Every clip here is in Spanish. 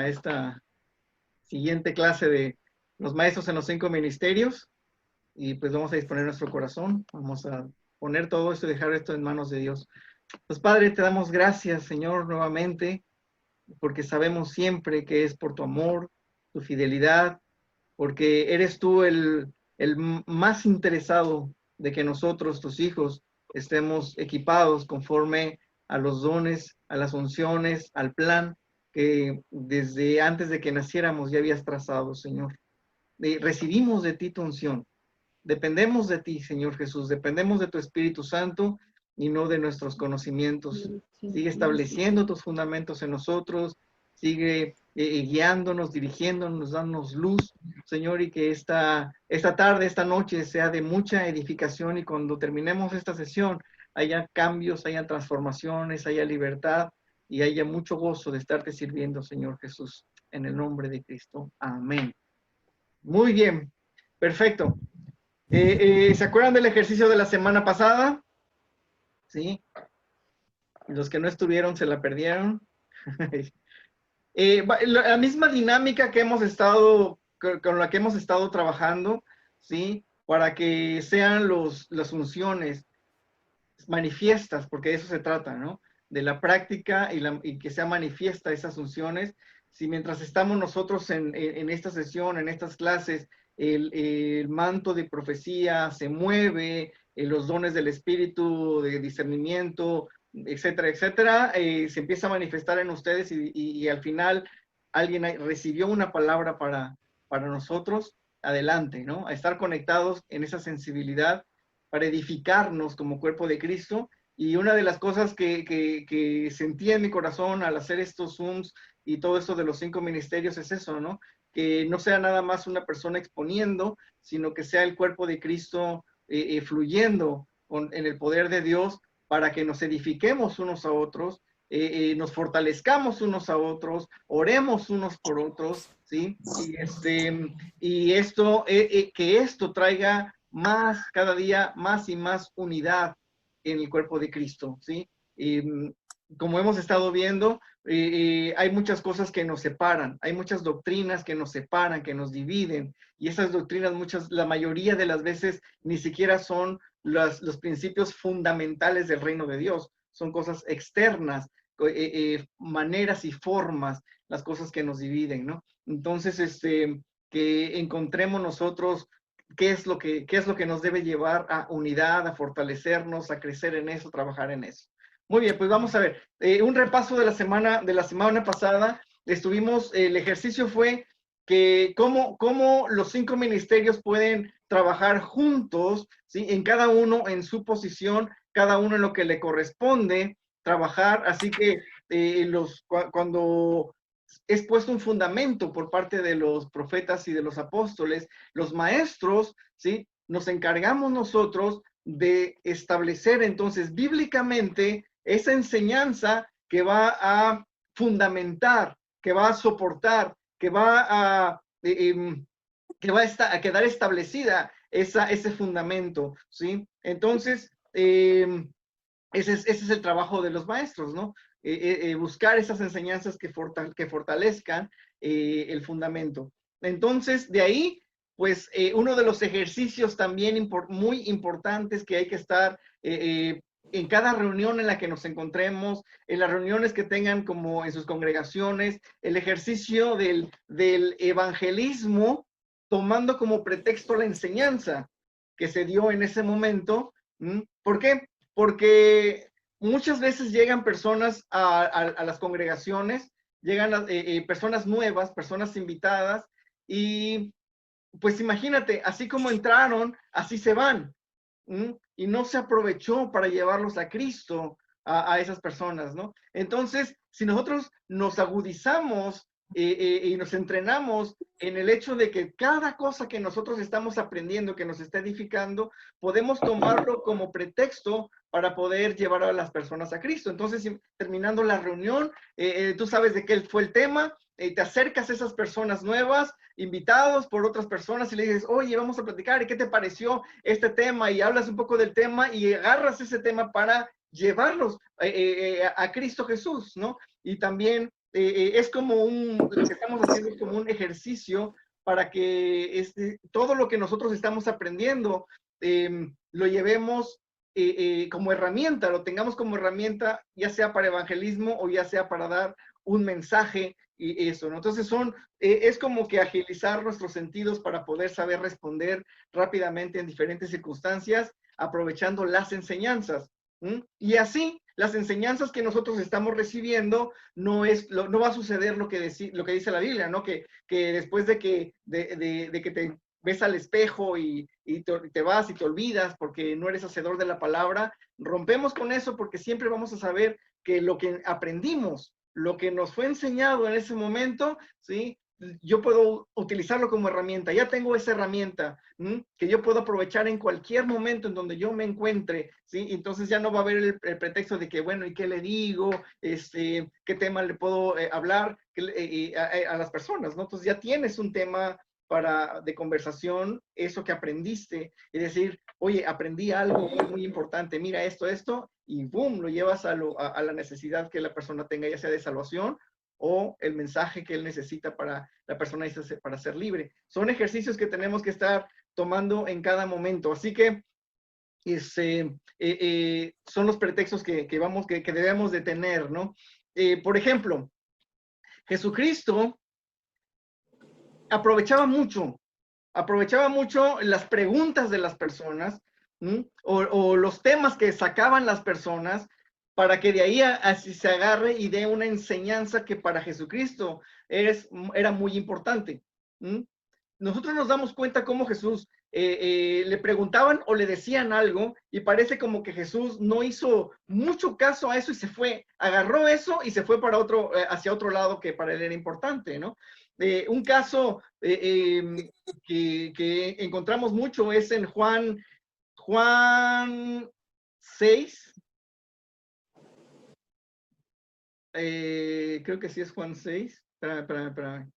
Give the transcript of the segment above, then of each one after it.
a esta siguiente clase de los maestros en los 5 ministerios. Y pues vamos a disponer nuestro corazón. Vamos a poner todo esto y dejar esto en manos de Dios. Pues Padre, te damos gracias, Señor, nuevamente, porque sabemos siempre que es por tu amor, tu fidelidad, porque eres tú el más interesado de que nosotros, tus hijos, estemos equipados conforme a los dones, a las unciones, al plan que desde antes de que naciéramos ya habías trazado, Señor. Recibimos de ti tu unción. Dependemos de ti, Señor Jesús. Dependemos de tu Espíritu Santo y no de nuestros conocimientos. Sigue estableciendo tus fundamentos en nosotros. Sigue guiándonos, dirigiéndonos, dándonos luz, Señor, y que esta tarde, esta noche sea de mucha edificación, y cuando terminemos esta sesión haya cambios, haya transformaciones, haya libertad y haya mucho gozo de estarte sirviendo, Señor Jesús, en el nombre de Cristo. Amén. Muy bien, perfecto. ¿Se acuerdan del ejercicio de la semana pasada? Sí. Los que no estuvieron se la perdieron. La misma dinámica que hemos estado, con la que hemos estado trabajando, ¿sí? Para que sean las funciones manifiestas, porque de eso se trata, ¿no? De la práctica y que sea manifiesta esas funciones. Si mientras estamos nosotros en esta sesión, en estas clases, el manto de profecía se mueve, los dones del espíritu, de discernimiento, etcétera, etcétera, se empieza a manifestar en ustedes y al final alguien recibió una palabra para nosotros, adelante, ¿no? A estar conectados en esa sensibilidad para edificarnos como cuerpo de Cristo. Y una de las cosas que sentí en mi corazón al hacer estos Zooms y todo esto de los 5 ministerios es eso, ¿no? Que no sea nada más una persona exponiendo, sino que sea el cuerpo de Cristo fluyendo en el poder de Dios para que nos edifiquemos unos a otros, nos fortalezcamos unos a otros, oremos unos por otros, ¿sí? Y esto, que esto traiga más, cada día, más y más unidad en el cuerpo de Cristo, ¿sí? Como hemos estado viendo, hay muchas cosas que nos separan, hay muchas doctrinas que nos separan, que nos dividen, y esas doctrinas la mayoría de las veces ni siquiera son los principios fundamentales del reino de Dios, son cosas externas, maneras y formas, las cosas que nos dividen, ¿no? Entonces, que encontremos nosotros qué es lo que nos debe llevar a unidad, a fortalecernos, a crecer en eso, trabajar en eso. Muy bien, pues vamos a ver. Un repaso de la semana pasada. El ejercicio fue que cómo los 5 ministerios pueden trabajar juntos, ¿sí? En cada uno en su posición, cada uno en lo que le corresponde trabajar. Así que cuando es puesto un fundamento por parte de los profetas y de los apóstoles, los maestros, ¿sí? Nos encargamos nosotros de establecer entonces bíblicamente esa enseñanza que va a fundamentar, que va a soportar, que va a quedar establecida ese fundamento, ¿sí? Entonces, ese es el trabajo de los maestros, ¿no? Buscar esas enseñanzas que fortalezcan el fundamento. Entonces, de ahí, pues, uno de los ejercicios también muy importantes que hay que estar en cada reunión en la que nos encontremos, en las reuniones que tengan como en sus congregaciones, el ejercicio del evangelismo, tomando como pretexto la enseñanza que se dio en ese momento. ¿Por qué? Porque muchas veces llegan personas a las congregaciones, llegan personas nuevas, personas invitadas, y pues imagínate, así como entraron, así se van. Y no se aprovechó para llevarlos a Cristo, a esas personas, ¿no? Entonces, si nosotros nos agudizamos y nos entrenamos en el hecho de que cada cosa que nosotros estamos aprendiendo, que nos está edificando, podemos tomarlo como pretexto para poder llevar a las personas a Cristo. Entonces, terminando la reunión, tú sabes de qué fue el tema, te acercas a esas personas nuevas, invitados por otras personas, y le dices, oye, vamos a platicar, ¿y qué te pareció este tema? Y hablas un poco del tema y agarras ese tema para llevarlos a Cristo Jesús, ¿no? Y también es como lo que estamos haciendo es como un ejercicio para que todo lo que nosotros estamos aprendiendo lo llevemos como herramienta, lo tengamos como herramienta, ya sea para evangelismo o ya sea para dar un mensaje y eso, ¿no? Entonces es como que agilizar nuestros sentidos para poder saber responder rápidamente en diferentes circunstancias, aprovechando las enseñanzas. Y así, las enseñanzas que nosotros estamos recibiendo, no va a suceder lo que dice la Biblia, ¿no? Que después de que te ves al espejo y te vas y te olvidas porque no eres hacedor de la palabra, rompemos con eso porque siempre vamos a saber que lo que aprendimos, lo que nos fue enseñado en ese momento, ¿sí? Yo puedo utilizarlo como herramienta. Ya tengo esa herramienta que yo puedo aprovechar en cualquier momento en donde yo me encuentre, ¿sí? Entonces ya no va a haber el pretexto de que, bueno, ¿y qué le digo? ¿Qué tema le puedo hablar a las personas, ¿no? Entonces ya tienes un tema de conversación, eso que aprendiste, y decir, oye, aprendí algo muy, muy importante, mira esto, y boom, lo llevas a la necesidad que la persona tenga, ya sea de salvación o el mensaje que él necesita para la persona para ser libre. Son ejercicios que tenemos que estar tomando en cada momento. Así que son los pretextos que debemos de tener, ¿no? Por ejemplo, Jesucristo aprovechaba mucho las preguntas de las personas o los temas que sacaban las personas para que de ahí así se agarre y dé una enseñanza que para Jesucristo era muy importante. Nosotros nos damos cuenta cómo Jesús le preguntaban o le decían algo y parece como que Jesús no hizo mucho caso a eso y se fue, agarró eso y se fue hacia otro lado que para él era importante, ¿no? Un caso que encontramos mucho es en Juan 6, creo que sí es Juan 6. Espera.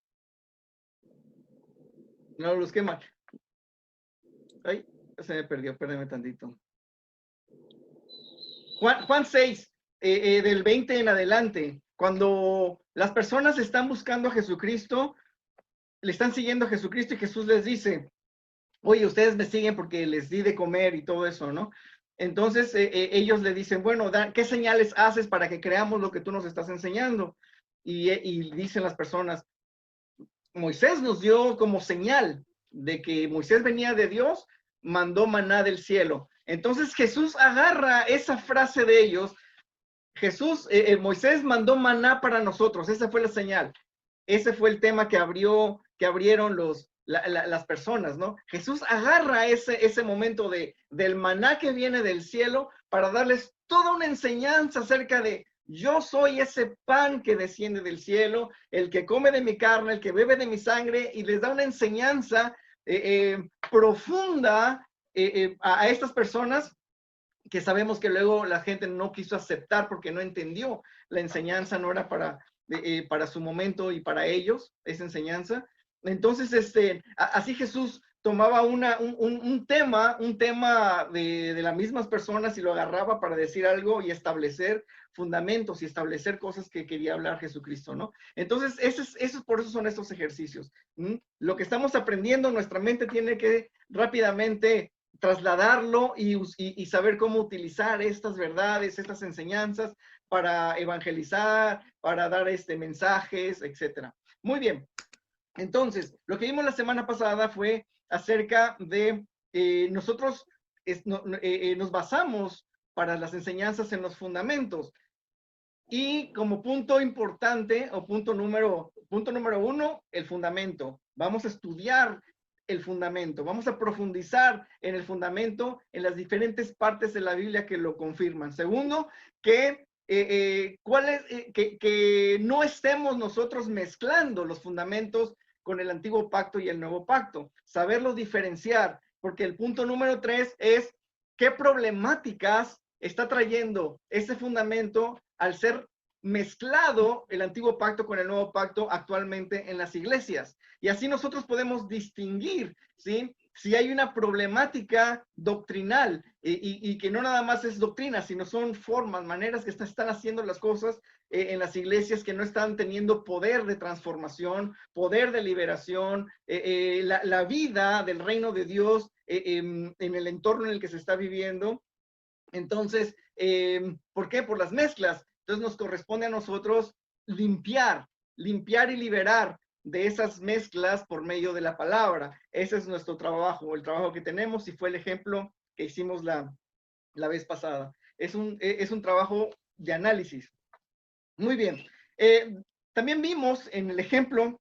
No los quema. Ay, se me perdió, perdeme tantito. Juan 6, del 20 en adelante, cuando las personas están buscando a Jesucristo, le están siguiendo a Jesucristo y Jesús les dice, oye, ustedes me siguen porque les di de comer y todo eso, ¿no? Entonces ellos le dicen, bueno, ¿qué señales haces para que creamos lo que tú nos estás enseñando? Y dicen las personas, Moisés nos dio como señal de que Moisés venía de Dios, mandó maná del cielo. Entonces Jesús agarra esa frase de ellos, Moisés mandó maná para nosotros, esa fue la señal. Ese fue el tema que abrieron las personas, ¿no? Jesús agarra ese momento del maná que viene del cielo para darles toda una enseñanza acerca de yo soy ese pan que desciende del cielo, el que come de mi carne, el que bebe de mi sangre, y les da una enseñanza profunda a estas personas que sabemos que luego la gente no quiso aceptar porque no entendió. La enseñanza no era para su momento y para ellos, esa enseñanza. Entonces, así Jesús tomaba un tema de las mismas personas y lo agarraba para decir algo y establecer fundamentos y establecer cosas que quería hablar Jesucristo, ¿no? Entonces, por eso son estos ejercicios. Lo que estamos aprendiendo, nuestra mente tiene que rápidamente trasladarlo y saber cómo utilizar estas verdades, estas enseñanzas para evangelizar, para dar mensajes, etcétera. Muy bien. Entonces, lo que vimos la semana pasada fue acerca de nosotros nos basamos para las enseñanzas en los fundamentos. Y como punto importante o punto número 1, el fundamento. Vamos a estudiar el fundamento, vamos a profundizar en el fundamento en las diferentes partes de la Biblia que lo confirman. Segundo, que no estemos nosotros mezclando los fundamentos con el antiguo pacto y el nuevo pacto. Saberlos diferenciar, porque el punto número 3 es qué problemáticas está trayendo ese fundamento al ser mezclado el antiguo pacto con el nuevo pacto actualmente en las iglesias. Y así nosotros podemos distinguir, ¿sí? si hay una problemática doctrinal y que no nada más es doctrina, sino son formas, maneras que están haciendo las cosas en las iglesias que no están teniendo poder de transformación, poder de liberación, la vida del reino de Dios en el entorno en el que se está viviendo. Entonces, ¿por qué? Por las mezclas. Entonces nos corresponde a nosotros limpiar y liberar de esas mezclas por medio de la palabra. Ese es nuestro trabajo, el trabajo que tenemos y fue el ejemplo que hicimos la vez pasada. Es un trabajo de análisis. Muy bien. También vimos en el ejemplo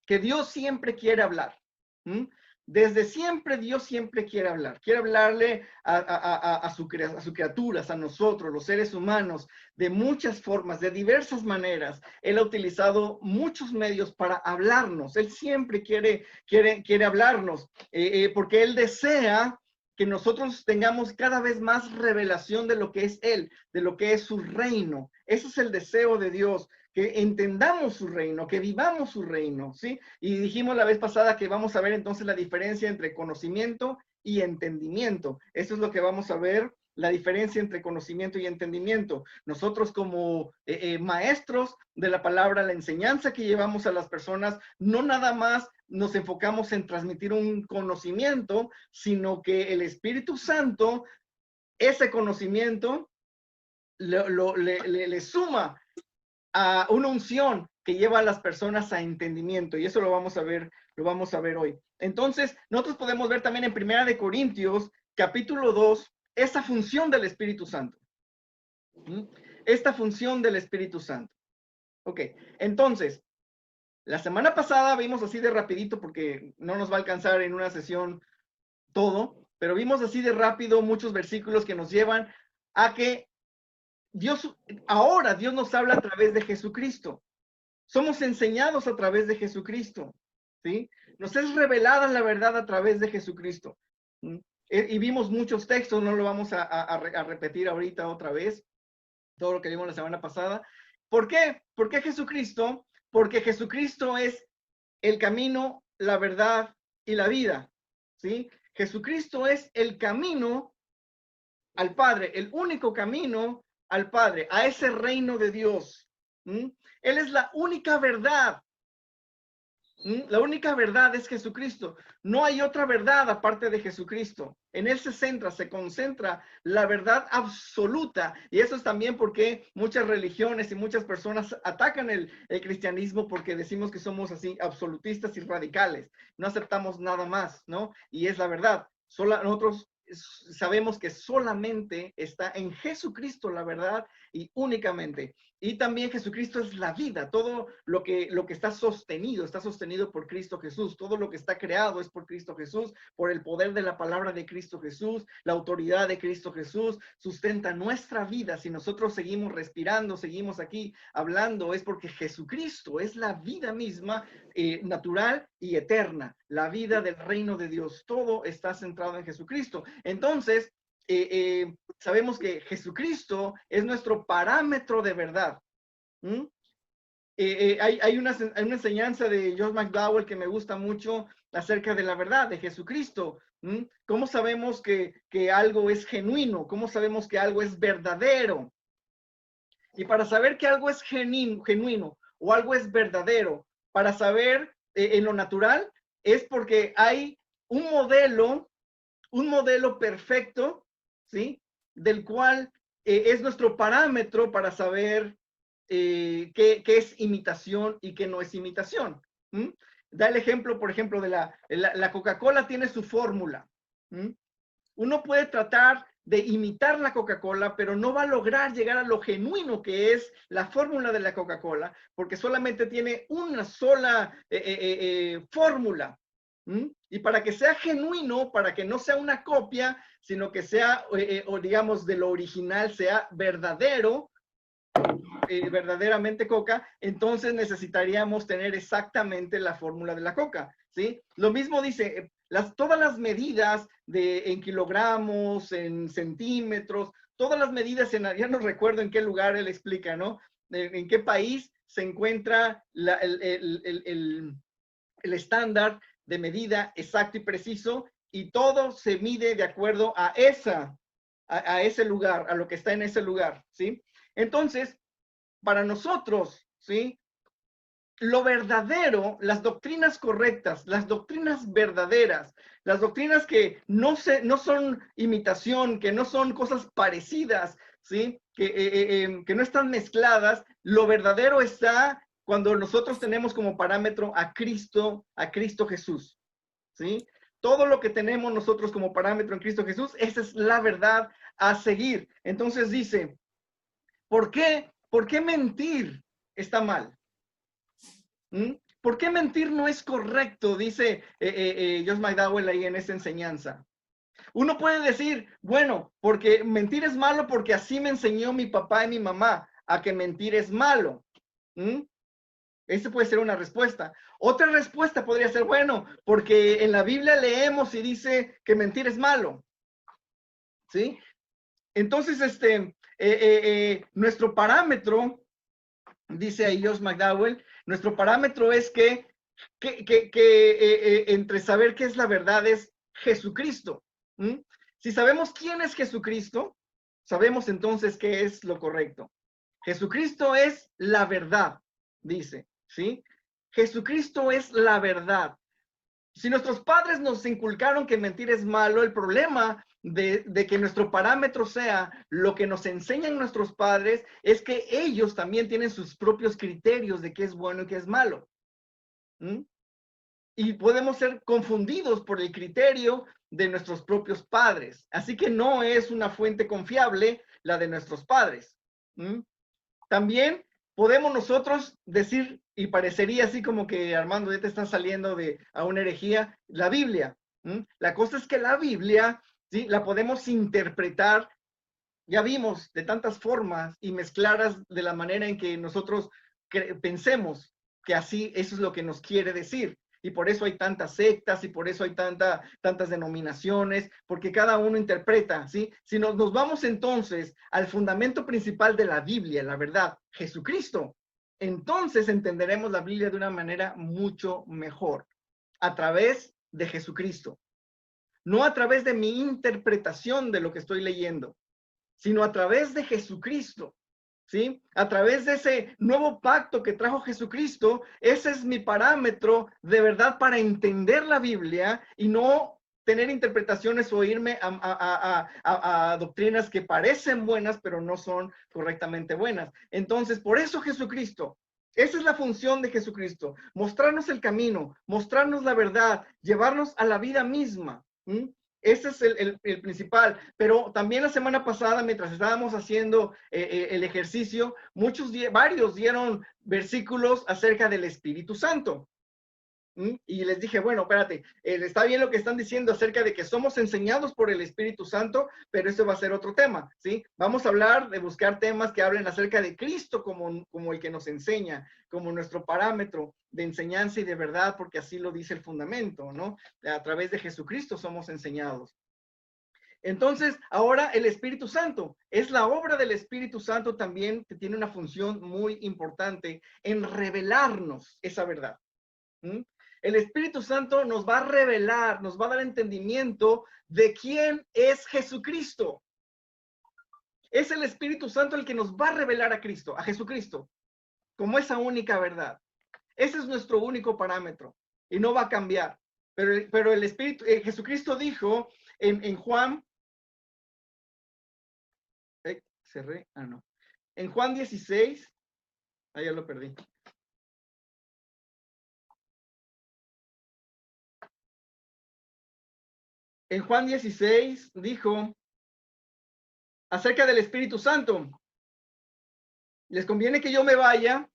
que Dios siempre quiere hablar. ¿Mm? Desde siempre Dios siempre quiere hablar. Quiere hablarle a sus criaturas, a nosotros, los seres humanos, de muchas formas, de diversas maneras. Él ha utilizado muchos medios para hablarnos. Él siempre quiere hablarnos, porque Él desea que nosotros tengamos cada vez más revelación de lo que es Él, de lo que es su reino. Ese es el deseo de Dios, que entendamos su reino, que vivamos su reino, ¿sí? Y dijimos la vez pasada que vamos a ver entonces la diferencia entre conocimiento y entendimiento. Eso es lo que vamos a ver, la diferencia entre conocimiento y entendimiento. Nosotros como maestros de la palabra, la enseñanza que llevamos a las personas, no nada más nos enfocamos en transmitir un conocimiento, sino que el Espíritu Santo, ese conocimiento, le suma a una unción que lleva a las personas a entendimiento, y eso lo vamos a ver hoy. Entonces, nosotros podemos ver también en Primera de Corintios, capítulo 2, esa función del Espíritu Santo. Esta función del Espíritu Santo. Ok, entonces, la semana pasada vimos así de rapidito, porque no nos va a alcanzar en una sesión todo, pero vimos así de rápido muchos versículos que nos llevan a que ahora Dios nos habla a través de Jesucristo. Somos enseñados a través de Jesucristo, ¿sí? Nos es revelada la verdad a través de Jesucristo. Y vimos muchos textos, no lo vamos a repetir ahorita otra vez, todo lo que vimos la semana pasada. ¿Por qué? ¿Por qué Jesucristo? Porque Jesucristo es el camino, la verdad y la vida, ¿sí? Jesucristo es el camino al Padre, el único camino al Padre, a ese reino de Dios. Él es la única verdad. La única verdad es Jesucristo. No hay otra verdad aparte de Jesucristo. En Él se concentra la verdad absoluta. Y eso es también porque muchas religiones y muchas personas atacan el cristianismo porque decimos que somos así absolutistas y radicales. No aceptamos nada más, ¿no? Y es la verdad. Nosotros sabemos que solamente está en Jesucristo la verdad y únicamente. Y también Jesucristo es la vida. Todo lo que está sostenido por Cristo Jesús. Todo lo que está creado es por Cristo Jesús, por el poder de la palabra de Cristo Jesús, la autoridad de Cristo Jesús sustenta nuestra vida. Si nosotros seguimos respirando, seguimos aquí hablando, es porque Jesucristo es la vida misma, natural y eterna, la vida del reino de Dios. Todo está centrado en Jesucristo. Entonces, sabemos que Jesucristo es nuestro parámetro de verdad. Hay una enseñanza de Josh McDowell que me gusta mucho acerca de la verdad de Jesucristo. ¿Cómo sabemos que algo es genuino? ¿Cómo sabemos que algo es verdadero? Y para saber que algo es genuino o algo es verdadero, para saber en lo natural, es porque hay un modelo perfecto, ¿sí? Del cual es nuestro parámetro para saber qué es imitación y qué no es imitación. Da el ejemplo, por ejemplo, de la Coca-Cola tiene su fórmula. Uno puede tratar de imitar la Coca-Cola, pero no va a lograr llegar a lo genuino que es la fórmula de la Coca-Cola, porque solamente tiene una sola fórmula. Y para que sea genuino, para que no sea una copia, sino que sea, o digamos, de lo original, sea verdadero, verdaderamente Coca, entonces necesitaríamos tener exactamente la fórmula de la Coca, ¿sí? Lo mismo dice, todas las medidas en kilogramos, en centímetros, todas las medidas, ya no recuerdo en qué lugar él explica, ¿no? En qué país se encuentra el estándar de medida exacto y preciso, Y todo se mide de acuerdo a ese lugar, a lo que está en ese lugar, ¿sí? Entonces, para nosotros, ¿sí? Lo verdadero, las doctrinas correctas, las doctrinas verdaderas, las doctrinas que no son imitación, que no son cosas parecidas, ¿sí? Que no están mezcladas, lo verdadero está cuando nosotros tenemos como parámetro a Cristo Jesús, ¿sí? Todo lo que tenemos nosotros como parámetro en Cristo Jesús, esa es la verdad a seguir. Entonces dice, ¿por qué? ¿Por qué mentir está mal? ¿Mm? ¿Por qué mentir no es correcto? Dice Josh McDowell ahí en esta enseñanza. Uno puede decir, bueno, porque mentir es malo porque así me enseñó mi papá y mi mamá a que mentir es malo. ¿Mm? Esa puede ser una respuesta. Otra respuesta podría ser, bueno, porque en la Biblia leemos y dice que mentir es malo. ¿Sí? Entonces, nuestro parámetro, dice ahí Josh McDowell, nuestro parámetro es que entre saber qué es la verdad es Jesucristo. ¿Mm? Si sabemos quién es Jesucristo, sabemos entonces qué es lo correcto. Jesucristo es la verdad, dice, ¿sí? Jesucristo es la verdad. Si nuestros padres nos inculcaron que mentir es malo, el problema de que nuestro parámetro sea lo que nos enseñan nuestros padres es que ellos también tienen sus propios criterios de qué es bueno y qué es malo. ¿Mm? Y podemos ser confundidos por el criterio de nuestros propios padres. Así que no es una fuente confiable la de nuestros padres. ¿Mm? También podemos nosotros decir, y parecería así como que Armando ya te está saliendo a una herejía, la Biblia. ¿Mm? La cosa es que la Biblia, ¿sí? La podemos interpretar, ya vimos, de tantas formas y mezcladas de la manera en que nosotros pensemos que así eso es lo que nos quiere decir. Y por eso hay tantas sectas y por eso hay tantas denominaciones, porque cada uno interpreta, ¿sí? Si nos vamos entonces al fundamento principal de la Biblia, la verdad, Jesucristo, entonces entenderemos la Biblia de una manera mucho mejor, a través de Jesucristo, no a través de mi interpretación de lo que estoy leyendo, sino a través de Jesucristo. ¿Sí? A través de ese nuevo pacto que trajo Jesucristo, ese es mi parámetro de verdad para entender la Biblia y no tener interpretaciones o irme a doctrinas que parecen buenas, pero no son correctamente buenas. Entonces, por eso Jesucristo, esa es la función de Jesucristo, mostrarnos el camino, mostrarnos la verdad, llevarnos a la vida misma. ¿Mm? Ese es el principal. Pero también la semana pasada, mientras estábamos haciendo el ejercicio, varios dieron versículos acerca del Espíritu Santo. Y les dije, bueno, espérate, está bien lo que están diciendo acerca de que somos enseñados por el Espíritu Santo, pero eso va a ser otro tema, ¿sí? Vamos a hablar de buscar temas que hablen acerca de Cristo como el que nos enseña, como nuestro parámetro de enseñanza y de verdad, porque así lo dice el fundamento, ¿no? A través de Jesucristo somos enseñados. Entonces, ahora el Espíritu Santo, es la obra del Espíritu Santo también que tiene una función muy importante en revelarnos esa verdad. ¿Mm? El Espíritu Santo nos va a revelar, nos va a dar entendimiento de quién es Jesucristo. Es el Espíritu Santo el que nos va a revelar a Cristo, a Jesucristo, como esa única verdad. Ese es nuestro único parámetro y no va a cambiar. Pero el Espíritu, Jesucristo dijo en Juan, cerré, no. En Juan 16, ya lo perdí. En Juan 16 dijo acerca del Espíritu Santo, les conviene que yo me vaya,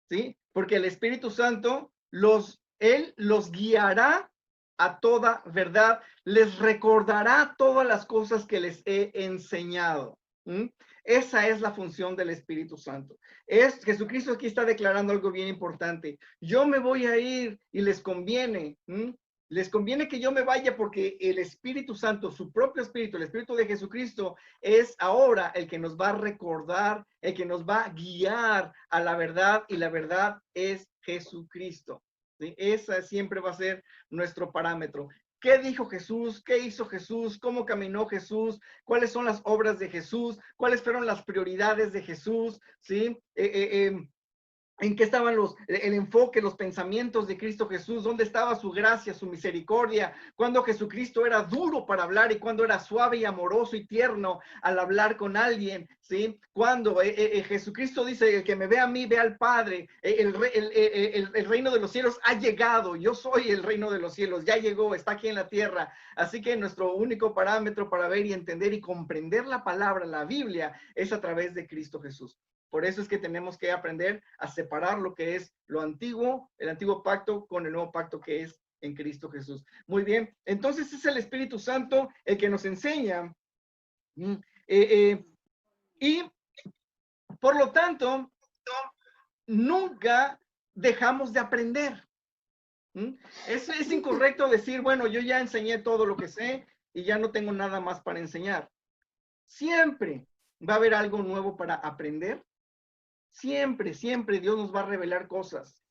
¿sí? Porque el Espíritu Santo él los guiará a toda verdad, les recordará todas las cosas que les he enseñado. ¿Mm? Esa es la función del Espíritu Santo. Jesucristo aquí está declarando algo bien importante. Yo me voy a ir y les conviene. Les conviene que yo me vaya porque el Espíritu Santo, su propio Espíritu, el Espíritu de Jesucristo, es ahora el que nos va a recordar, el que nos va a guiar a la verdad y la verdad es Jesucristo. ¿Sí? Esa siempre va a ser nuestro parámetro. qué dijo Jesús, qué hizo Jesús, cómo caminó Jesús, cuáles son las obras de Jesús, cuáles fueron las prioridades de Jesús, ¿sí? En qué estaban el enfoque, los pensamientos de Cristo Jesús, dónde estaba su gracia, su misericordia, cuando Jesucristo era duro para hablar y cuando era suave y amoroso y tierno al hablar con alguien, ¿sí? Cuando Jesucristo dice, el que me ve a mí, ve al Padre, el reino de los cielos ha llegado, yo soy el reino de los cielos, ya llegó, está aquí en la tierra, así que nuestro único parámetro para ver y entender y comprender la palabra, la Biblia, es a través de Cristo Jesús. Por eso es que tenemos que aprender a separar lo que es lo antiguo, el antiguo pacto, con el nuevo pacto que es en Cristo Jesús. Muy bien, entonces es el Espíritu Santo el que nos enseña. Y por lo tanto, nunca dejamos de aprender. Es incorrecto decir, bueno, yo ya enseñé todo lo que sé y ya no tengo nada más para enseñar. Siempre va a haber algo nuevo para aprender. Siempre, siempre Dios nos va a revelar cosas.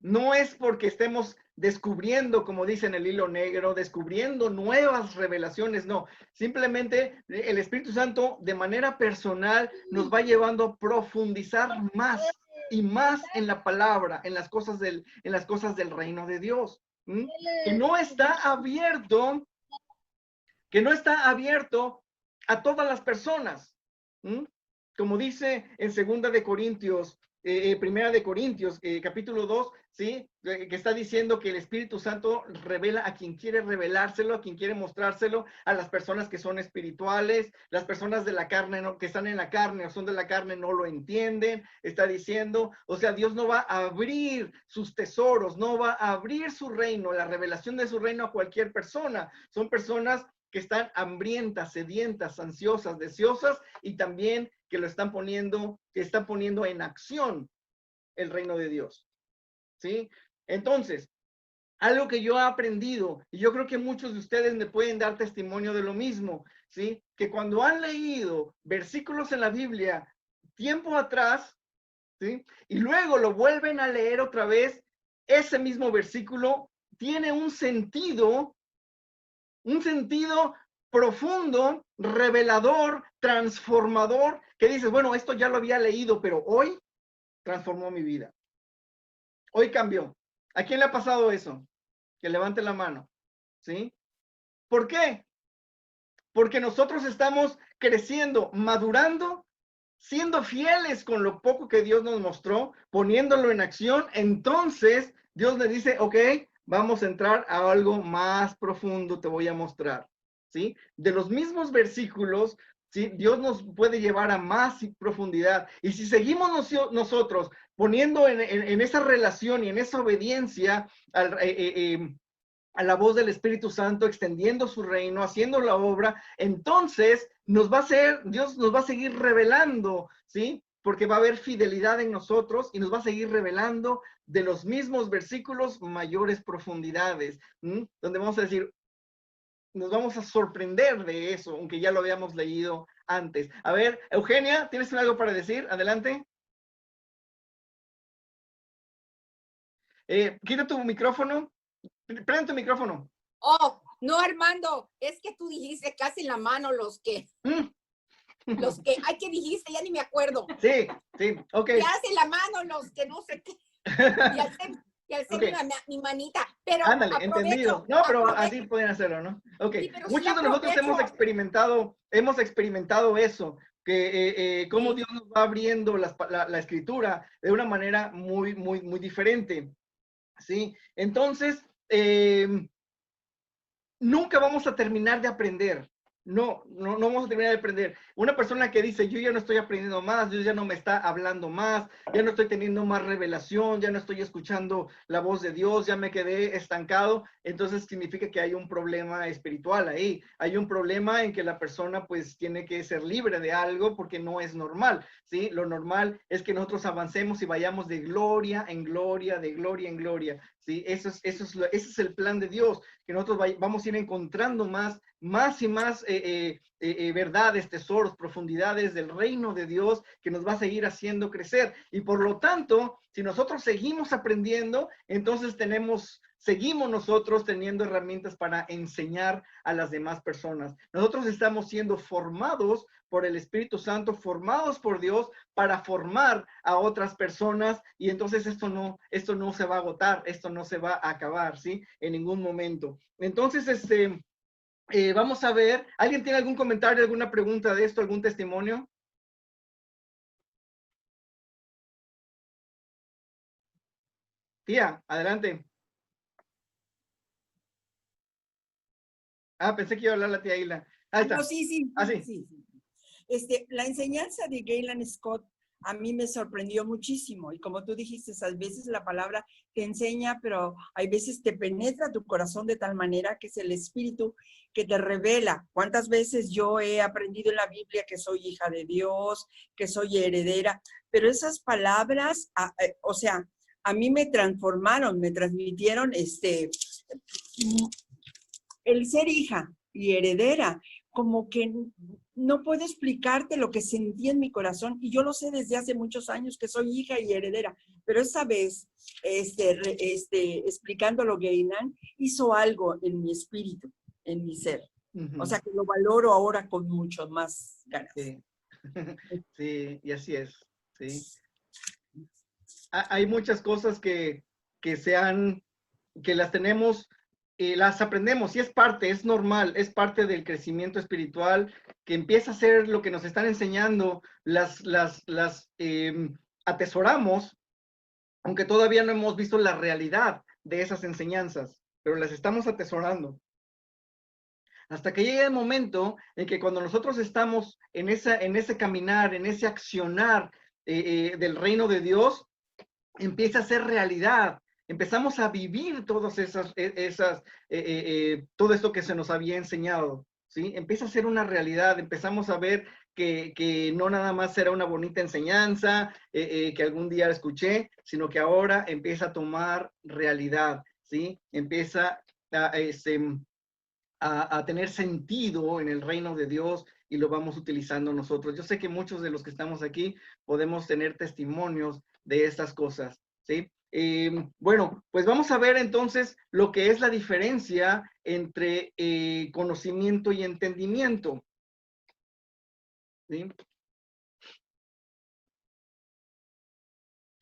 No es porque estemos descubriendo, como dice en el hilo negro, descubriendo nuevas revelaciones, no. Simplemente el Espíritu Santo de manera personal nos va llevando a profundizar más y más en la palabra, en las cosas del reino de Dios. Que no está abierto a todas las personas. Como dice en Segunda de Corintios, Primera de Corintios, capítulo 2, ¿sí? Que está diciendo que el Espíritu Santo revela a quien quiere revelárselo, a quien quiere mostrárselo, a las personas que son espirituales, las personas de la carne, que están en la carne o son de la carne no lo entienden, está diciendo, o sea, Dios no va a abrir sus tesoros, no va a abrir su reino, la revelación de su reino a cualquier persona, son personas que están hambrientas, sedientas, ansiosas, deseosas y también que están poniendo en acción el reino de Dios. ¿Sí? Entonces, algo que yo he aprendido, y yo creo que muchos de ustedes me pueden dar testimonio de lo mismo, ¿sí? Que cuando han leído versículos en la Biblia tiempo atrás, ¿sí? Y luego lo vuelven a leer otra vez, ese mismo versículo tiene un sentido profundo, revelador, transformador, que dices, bueno, esto ya lo había leído, pero hoy transformó mi vida. Hoy cambió. ¿A quién le ha pasado eso? Que levante la mano. ¿Sí? ¿Por qué? Porque nosotros estamos creciendo, madurando, siendo fieles con lo poco que Dios nos mostró, poniéndolo en acción. Entonces, Dios le dice, ok, vamos a entrar a algo más profundo, te voy a mostrar. ¿Sí? De los mismos versículos, ¿sí? Dios nos puede llevar a más profundidad. Y si seguimos nosotros poniendo en esa relación y en esa obediencia a la voz del Espíritu Santo, extendiendo su reino, haciendo la obra, entonces Dios nos va a seguir revelando, ¿sí? Porque va a haber fidelidad en nosotros y nos va a seguir revelando de los mismos versículos mayores profundidades, donde vamos a decir, nos vamos a sorprender de eso, aunque ya lo habíamos leído antes. A ver, Eugenia, ¿tienes algo para decir? Adelante. Quita tu micrófono. Prende tu micrófono. Oh, no, Armando, es que tú dijiste que hacen la mano los que, ay, ¿qué dijiste? Ya ni me acuerdo. Sí, ok. Que hacen la mano los que no sé qué. Y alcé okay. mi manita. Pero ándale, entendido. No, pero así pueden hacerlo, ¿no? Ok. Sí, muchos de nosotros hemos experimentado eso, que cómo sí. Dios nos va abriendo la escritura de una manera muy, muy, muy diferente. ¿Sí? Entonces, nunca vamos a terminar de aprender. No vamos a terminar de aprender. Una persona que dice, yo ya no estoy aprendiendo más, Dios ya no me está hablando más, ya no estoy teniendo más revelación, ya no estoy escuchando la voz de Dios, ya me quedé estancado, entonces significa que hay un problema espiritual ahí. Hay un problema en que la persona pues tiene que ser libre de algo porque no es normal, ¿sí? Lo normal es que nosotros avancemos y vayamos de gloria en gloria, de gloria en gloria, ¿sí? Ese es el plan de Dios, que nosotros vamos a ir encontrando más y más verdades, tesoros, profundidades del reino de Dios que nos va a seguir haciendo crecer. Y por lo tanto, si nosotros seguimos aprendiendo, entonces seguimos nosotros teniendo herramientas para enseñar a las demás personas. Nosotros estamos siendo formados por el Espíritu Santo, formados por Dios para formar a otras personas, y entonces esto no se va a agotar, esto no se va a acabar, ¿sí? En ningún momento. Entonces, vamos a ver, ¿alguien tiene algún comentario, alguna pregunta de esto, algún testimonio? Tía, adelante. Ah, pensé que iba a hablar la tía Isla. Ahí está. No, sí. Ah, sí. Sí. La enseñanza de Gaylan Scott a mí me sorprendió muchísimo. Y como tú dijiste, a veces la palabra te enseña, pero hay veces te penetra tu corazón de tal manera que es el Espíritu que te revela. ¿Cuántas veces yo he aprendido en la Biblia que soy hija de Dios, que soy heredera? Pero esas palabras, o sea, a mí me transformaron, me transmitieron el ser hija y heredera, como que no puedo explicarte lo que sentí en mi corazón, y yo lo sé desde hace muchos años que soy hija y heredera, pero esa vez, explicándolo, Gaylan hizo algo en mi espíritu, en mi ser. O sea que lo valoro ahora con mucho más ganas. Sí. Sí, y así es, sí. Hay muchas cosas que las tenemos, las aprendemos, y es parte, es normal, es parte del crecimiento espiritual, que empieza a ser lo que nos están enseñando, las atesoramos, aunque todavía no hemos visto la realidad de esas enseñanzas, pero las estamos atesorando. Hasta que llegue el momento en que cuando nosotros estamos en ese caminar, en ese accionar del reino de Dios, empieza a ser realidad. Empezamos a vivir todas todo esto que se nos había enseñado, ¿sí? Empieza a ser una realidad, empezamos a ver que no nada más era una bonita enseñanza que algún día escuché, sino que ahora empieza a tomar realidad, ¿sí? Empieza a tener sentido en el reino de Dios, y lo vamos utilizando nosotros. Yo sé que muchos de los que estamos aquí podemos tener testimonios de estas cosas, ¿sí? Bueno, pues vamos a ver entonces lo que es la diferencia entre conocimiento y entendimiento, ¿sí?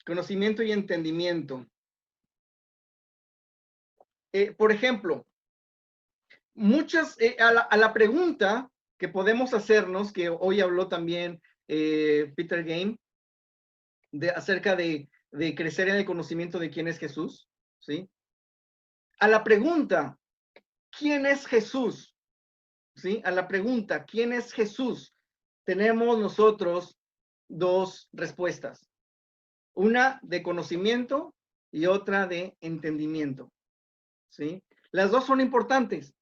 Conocimiento y entendimiento. Por ejemplo, a la pregunta que podemos hacernos, que hoy habló también Peter Game, acerca de crecer en el conocimiento de quién es Jesús, ¿sí? A la pregunta, ¿quién es Jesús? ¿Sí? A la pregunta, ¿quién es Jesús? Tenemos nosotros dos respuestas. Una de conocimiento y otra de entendimiento, ¿sí? Las dos son importantes.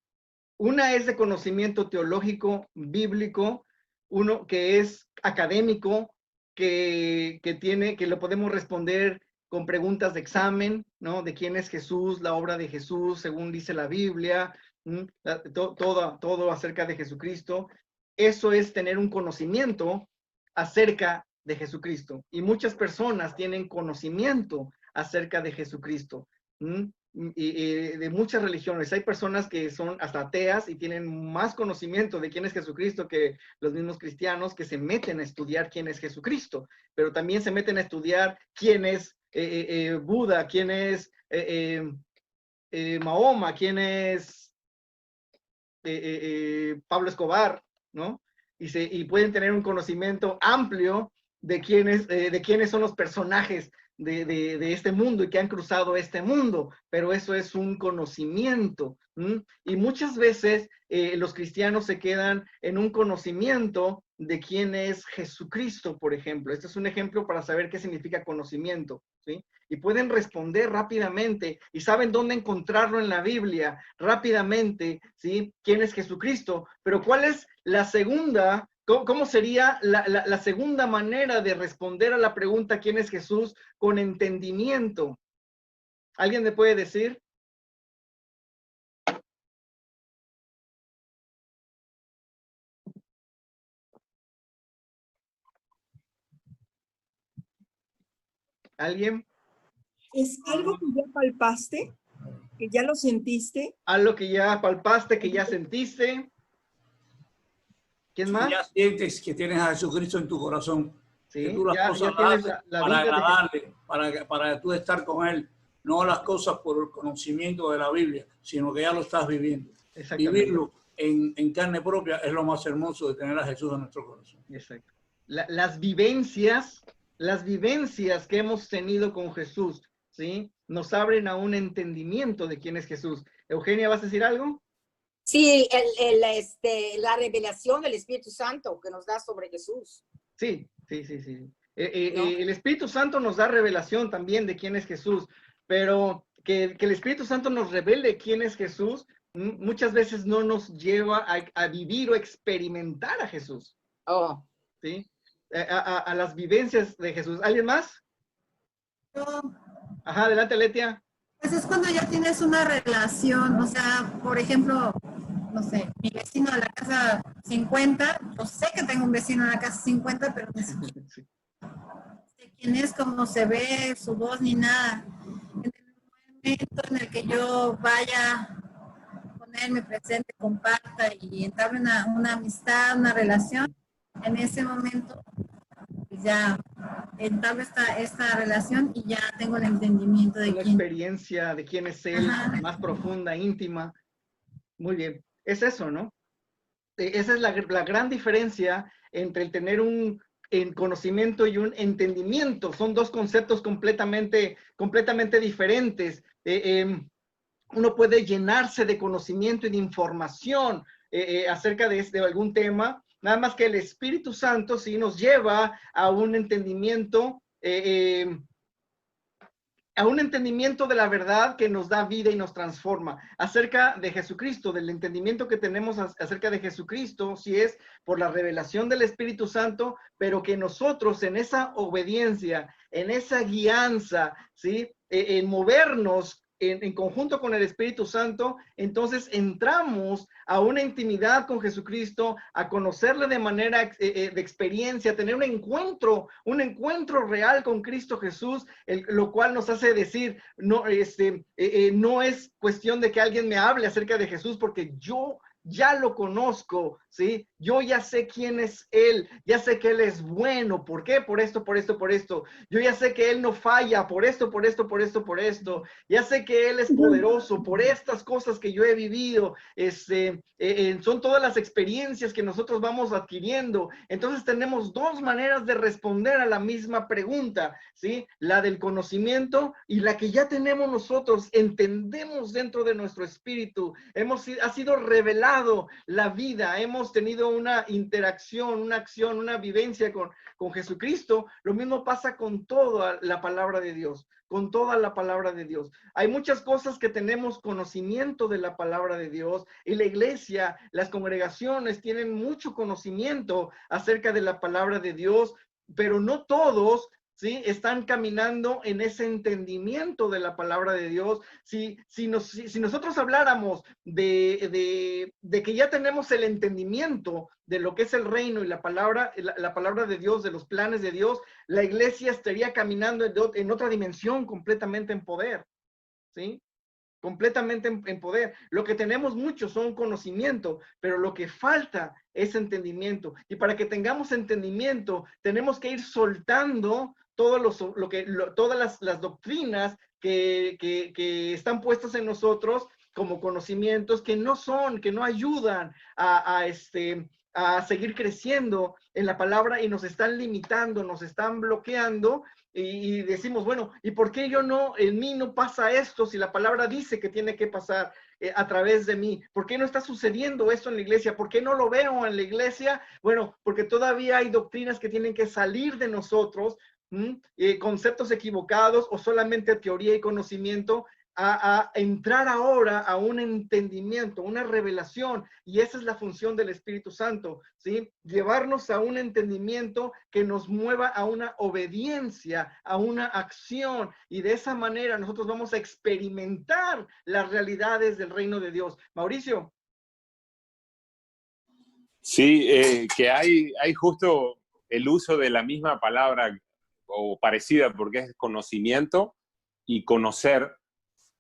Una es de conocimiento teológico, bíblico, uno que es académico, que lo podemos responder con preguntas de examen, ¿no? De quién es Jesús, la obra de Jesús, según dice la Biblia, todo acerca de Jesucristo. Eso es tener un conocimiento acerca de Jesucristo. Y muchas personas tienen conocimiento acerca de Jesucristo. Y de muchas religiones. Hay personas que son hasta ateas y tienen más conocimiento de quién es Jesucristo que los mismos cristianos, que se meten a estudiar quién es Jesucristo, pero también se meten a estudiar quién es Buda, quién es Mahoma, quién es Pablo Escobar, ¿no? Y pueden tener un conocimiento amplio de quiénes son los personajes de este mundo y que han cruzado este mundo, pero eso es un conocimiento. Y muchas veces los cristianos se quedan en un conocimiento de quién es Jesucristo, por ejemplo. Este es un ejemplo para saber qué significa conocimiento, ¿sí? Y pueden responder rápidamente y saben dónde encontrarlo en la Biblia rápidamente, ¿sí? ¿Quién es Jesucristo? Pero ¿cuál es la segunda? ¿Cómo sería la segunda manera de responder a la pregunta ¿quién es Jesús? Con entendimiento. ¿Alguien me puede decir? ¿Alguien? ¿Es algo que ya palpaste? ¿Que ya lo sentiste? Algo que ya palpaste, que ya sentiste. ¿Quién Si más? ya sientes que tienes a Jesucristo en tu corazón, que Sí, tú las cosas ya tienes las haces la para vida de agradarle, para tú estar con Él, no las cosas por el conocimiento de la Biblia, sino que ya lo estás viviendo. Exactamente. Vivirlo en carne propia es lo más hermoso de tener a Jesús en nuestro corazón. Exacto. Las vivencias que hemos tenido con Jesús, ¿sí? Nos abren a un entendimiento de quién es Jesús. Eugenia, ¿vas a decir algo? Sí, la revelación del Espíritu Santo que nos da sobre Jesús. Sí. ¿No? El Espíritu Santo nos da revelación también de quién es Jesús, pero que el Espíritu Santo nos revele quién es Jesús, muchas veces no nos lleva a vivir o experimentar a Jesús. Oh. ¿Sí? A las vivencias de Jesús. ¿Alguien más? Ajá, adelante, Letia. Pues es cuando ya tienes una relación, o sea, por ejemplo, no sé, mi vecino de la casa 50, yo sé que tengo un vecino de la casa 50, pero no sé quién es, cómo se ve, su voz ni nada. En el momento en el que yo vaya con él, me presente, comparta y entable una amistad, una relación, en ese momento ya entablo esta relación y ya tengo el entendimiento de una quién. experiencia de quién es él, más profunda, íntima. Muy bien. Es eso, ¿no? Esa es la gran diferencia entre el tener un conocimiento y un entendimiento. Son dos conceptos completamente diferentes. Uno puede llenarse de conocimiento y de información acerca de algún tema, nada más que el Espíritu Santo sí nos lleva a un entendimiento de la verdad que nos da vida y nos transforma. Acerca de Jesucristo, del entendimiento que tenemos acerca de Jesucristo, si es por la revelación del Espíritu Santo, pero que nosotros en esa obediencia, en esa guianza, ¿sí? En movernos en conjunto con el Espíritu Santo, entonces entramos a una intimidad con Jesucristo, a conocerle de manera de experiencia, tener un encuentro real con Cristo Jesús, lo cual nos hace decir, no, no es cuestión de que alguien me hable acerca de Jesús, porque yo ya lo conozco, ¿sí? Yo ya sé quién es Él, ya sé que Él es bueno. ¿Por qué? Por esto. Yo ya sé que Él no falla, por esto. Ya sé que Él es poderoso por estas cosas que yo he vivido. Son todas las experiencias que nosotros vamos adquiriendo. Entonces tenemos dos maneras de responder a la misma pregunta, ¿sí? La del conocimiento y la que ya tenemos nosotros, entendemos dentro de nuestro espíritu. Ha sido revelado la vida, hemos tenido una interacción, una acción, una vivencia con Jesucristo. Lo mismo pasa con toda la palabra de Dios, con toda la palabra de Dios. Hay muchas cosas que tenemos conocimiento de la palabra de Dios y la iglesia, las congregaciones tienen mucho conocimiento acerca de la palabra de Dios, pero no todos, ¿sí? Están caminando en ese entendimiento de la palabra de Dios. Si nosotros habláramos de que ya tenemos el entendimiento de lo que es el reino y la palabra de Dios, de los planes de Dios, la iglesia estaría caminando en otra dimensión completamente en poder, ¿sí? Completamente en poder. Lo que tenemos mucho son conocimiento, pero lo que falta es entendimiento. Y para que tengamos entendimiento, tenemos que ir soltando todas las doctrinas que están puestas en nosotros como conocimientos que no ayudan a seguir creciendo en la palabra y nos están limitando, nos están bloqueando. Y decimos, bueno, ¿y por qué en mí no pasa esto si la palabra dice que tiene que pasar a través de mí? ¿Por qué no está sucediendo esto en la iglesia? ¿Por qué no lo veo en la iglesia? Bueno, porque todavía hay doctrinas que tienen que salir de nosotros, conceptos equivocados o solamente teoría y conocimiento, a entrar ahora a un entendimiento, una revelación, y esa es la función del Espíritu Santo, ¿sí? Llevarnos a un entendimiento que nos mueva a una obediencia, a una acción, y de esa manera nosotros vamos a experimentar las realidades del reino de Dios. Mauricio. Sí, que hay justo el uso de la misma palabra o parecida, porque es conocimiento y conocer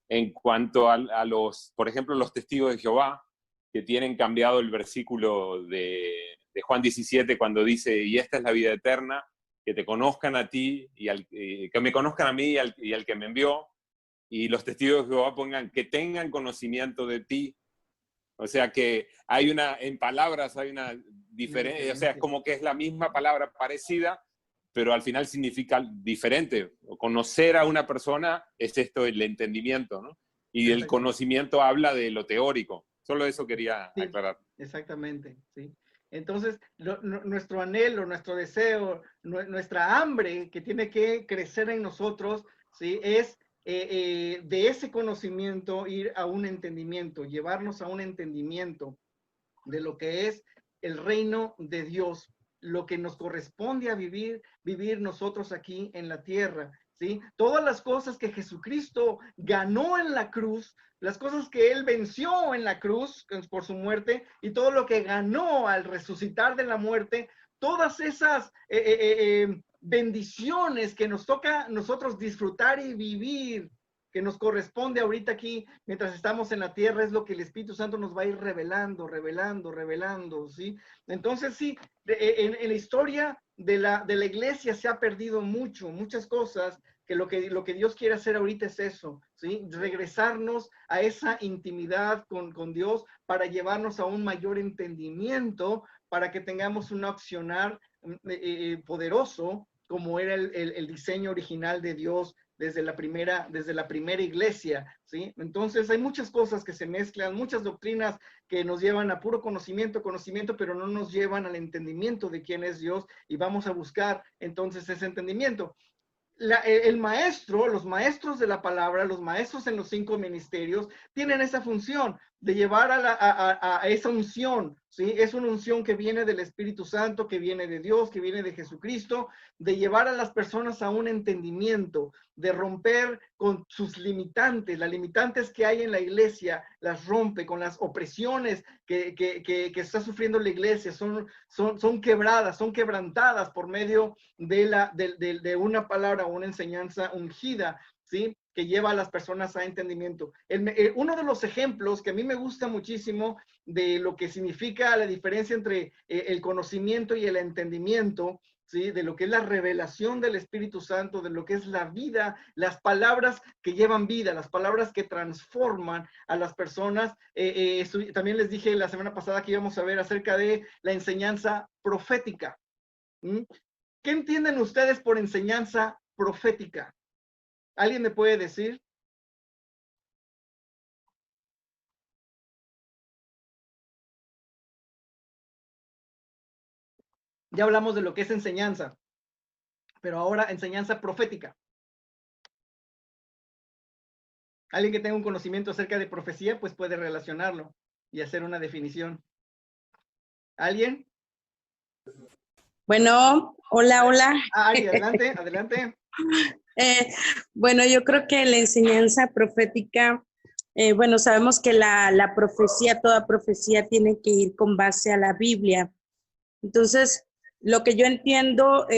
en cuanto a los, por ejemplo, los testigos de Jehová, que tienen cambiado el versículo de Juan 17 cuando dice, y esta es la vida eterna, que te conozcan a ti, que me conozcan a mí y al que me envió, y los testigos de Jehová pongan que tengan conocimiento de ti. O sea que en palabras hay una diferencia, o sea, es como que es la misma palabra parecida, pero al final significa diferente. Conocer a una persona es esto, el entendimiento, ¿no? Y el conocimiento habla de lo teórico. Solo eso quería aclarar. Exactamente, sí. Entonces, nuestro anhelo, nuestro deseo, nuestra hambre que tiene que crecer en nosotros, ¿sí? Es de ese conocimiento ir a un entendimiento, llevarnos a un entendimiento de lo que es el reino de Dios, lo que nos corresponde a vivir nosotros aquí en la tierra, ¿sí? Todas las cosas que Jesucristo ganó en la cruz, las cosas que Él venció en la cruz por su muerte y todo lo que ganó al resucitar de la muerte, todas esas bendiciones que nos toca nosotros disfrutar y vivir, que nos corresponde ahorita aquí, mientras estamos en la tierra, es lo que el Espíritu Santo nos va a ir revelando, ¿sí? Entonces, sí, en la historia de la iglesia se ha perdido muchas cosas, que lo que Dios quiere hacer ahorita es eso, ¿sí? Regresarnos a esa intimidad con Dios para llevarnos a un mayor entendimiento, para que tengamos un accionar poderoso, como era el diseño original de Dios desde la primera iglesia, ¿sí? Entonces hay muchas cosas que se mezclan, muchas doctrinas que nos llevan a puro conocimiento, pero no nos llevan al entendimiento de quién es Dios, y vamos a buscar entonces ese entendimiento. El maestro, los maestros de la palabra, los maestros en los 5 ministerios, tienen esa función de llevar a esa unción, ¿sí? Es una unción que viene del Espíritu Santo, que viene de Dios, que viene de Jesucristo, de llevar a las personas a un entendimiento, de romper con sus limitantes, las limitantes que hay en la iglesia, las rompe con las opresiones que está sufriendo la iglesia, son quebradas, son quebrantadas por medio de una palabra o una enseñanza ungida, ¿sí? Que lleva a las personas a entendimiento. Uno de los ejemplos que a mí me gusta muchísimo de lo que significa la diferencia entre el conocimiento y el entendimiento, ¿sí? De lo que es la revelación del Espíritu Santo, de lo que es la vida, las palabras que llevan vida, las palabras que transforman a las personas. También les dije la semana pasada que íbamos a ver acerca de la enseñanza profética. ¿Mm? ¿Qué entienden ustedes por enseñanza profética? ¿Alguien me puede decir? Ya hablamos de lo que es enseñanza, pero ahora enseñanza profética. Alguien que tenga un conocimiento acerca de profecía, pues puede relacionarlo y hacer una definición. ¿Alguien? Bueno, hola. Ari, adelante. Bueno, yo creo que la enseñanza profética, bueno, sabemos que la profecía, toda profecía tiene que ir con base a la Biblia. Entonces, lo que yo entiendo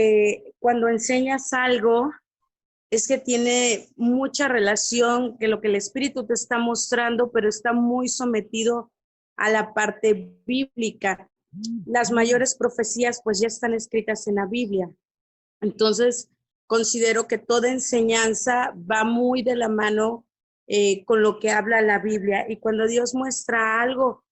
cuando enseñas algo es que tiene mucha relación con lo que el Espíritu te está mostrando, pero está muy sometido a la parte bíblica. Las mayores profecías pues ya están escritas en la Biblia. Entonces, considero que toda enseñanza va muy de la mano con lo que habla la Biblia. Y cuando Dios muestra algo,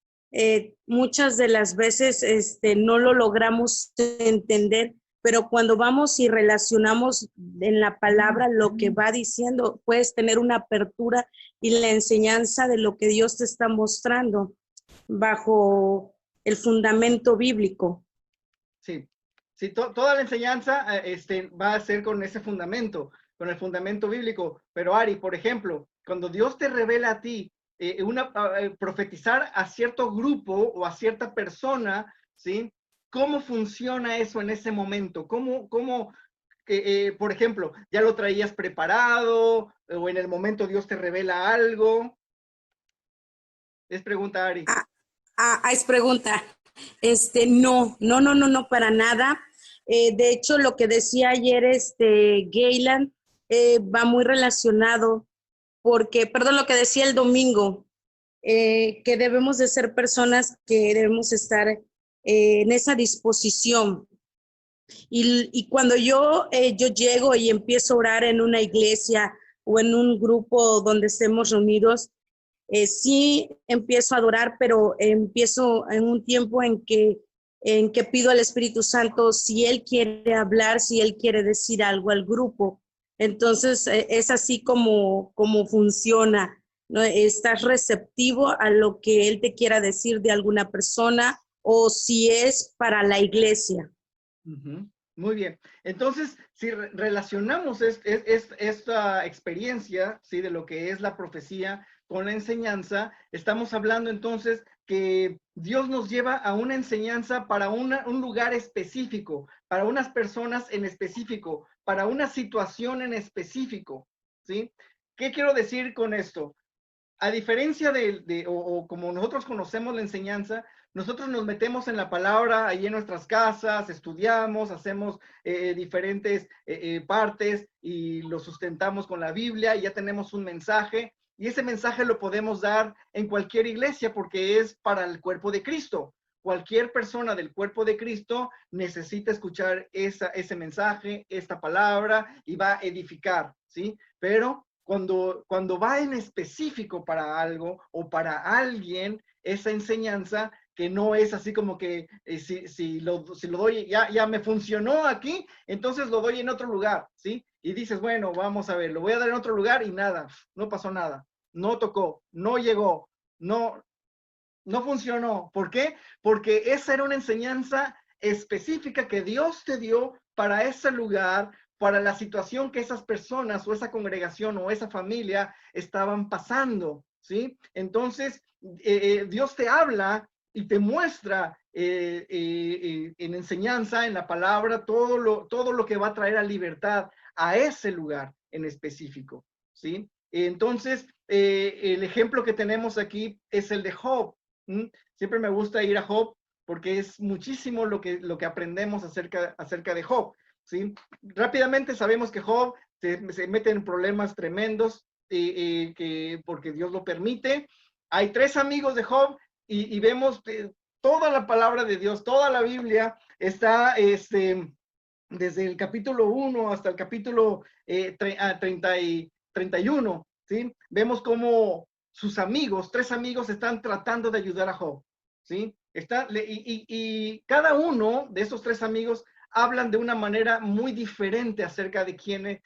muchas de las veces no lo logramos entender, pero cuando vamos y relacionamos en la palabra lo que va diciendo, puedes tener una apertura y la enseñanza de lo que Dios te está mostrando bajo el fundamento bíblico. Sí, toda la enseñanza va a ser con ese fundamento, con el fundamento bíblico. Pero Ari, por ejemplo, cuando Dios te revela a ti profetizar a cierto grupo o a cierta persona, ¿sí? ¿Cómo funciona eso en ese momento? ¿Cómo por ejemplo, ya lo traías preparado o en el momento Dios te revela algo? Es pregunta, Ari. Es pregunta. No, para nada. De hecho, lo que decía ayer Gaylan va muy relacionado porque, perdón, lo que decía el domingo, que debemos de ser personas que debemos estar en esa disposición. Y cuando yo llego y empiezo a orar en una iglesia o en un grupo donde estemos reunidos, sí empiezo a adorar, pero empiezo en un tiempo en que pido al Espíritu Santo si Él quiere hablar, si Él quiere decir algo al grupo. Entonces, es así como funciona, ¿no? Estás receptivo a lo que Él te quiera decir de alguna persona o si es para la iglesia. Uh-huh. Muy bien. Entonces, si relacionamos esta experiencia, ¿sí? De lo que es la profecía con la enseñanza, estamos hablando entonces que Dios nos lleva a una enseñanza para un lugar específico, para unas personas en específico, para una situación en específico, ¿sí? ¿Qué quiero decir con esto? A diferencia o como nosotros conocemos la enseñanza, nosotros nos metemos en la palabra ahí en nuestras casas, estudiamos, hacemos diferentes partes y lo sustentamos con la Biblia y ya tenemos un mensaje. Y ese mensaje lo podemos dar en cualquier iglesia porque es para el cuerpo de Cristo. Cualquier persona del cuerpo de Cristo necesita escuchar ese mensaje, esta palabra y va a edificar, ¿sí? Pero cuando va en específico para algo o para alguien, esa enseñanza que no es así como que si lo doy, ya me funcionó aquí, entonces lo doy en otro lugar, ¿sí? Y dices, bueno, vamos a ver, lo voy a dar en otro lugar y nada, no pasó nada, no tocó, no llegó, no funcionó. ¿Por qué? Porque esa era una enseñanza específica que Dios te dio para ese lugar, para la situación que esas personas o esa congregación o esa familia estaban pasando, ¿sí? Entonces, Dios te habla y te muestra en enseñanza, en la palabra, todo lo que va a traer a libertad a ese lugar en específico, ¿sí? Entonces, el ejemplo que tenemos aquí es el de Job. Siempre me gusta ir a Job porque es muchísimo lo que aprendemos acerca de Job, ¿sí? Rápidamente sabemos que Job se mete en problemas tremendos porque Dios lo permite. Hay 3 amigos de Job y vemos toda la palabra de Dios, toda la Biblia está desde el capítulo 1 hasta el capítulo 31, ¿sí? Vemos cómo sus amigos, 3 amigos, están tratando de ayudar a Job, ¿sí? Y cada uno de esos 3 amigos hablan de una manera muy diferente acerca de quién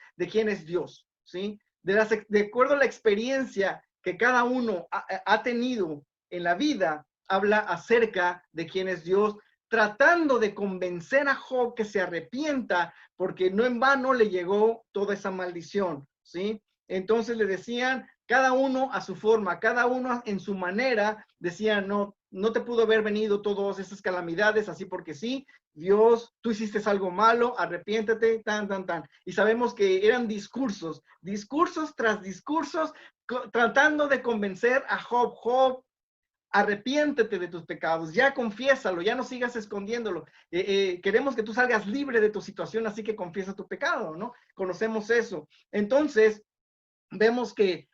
es Dios, ¿sí? De acuerdo a la experiencia que cada uno ha tenido en la vida, habla acerca de quién es Dios, tratando de convencer a Job que se arrepienta, porque no en vano le llegó toda esa maldición, ¿sí? Entonces le decían, cada uno a su forma, cada uno en su manera, decían, no te pudo haber venido todas esas calamidades así porque sí, Dios, tú hiciste algo malo, arrepiéntete, tan. Y sabemos que eran discursos tras discursos, tratando de convencer a Job, arrepiéntete de tus pecados, ya confiésalo, ya no sigas escondiéndolo. Queremos que tú salgas libre de tu situación, así que confiesa tu pecado, ¿no? Conocemos eso. Entonces, vemos que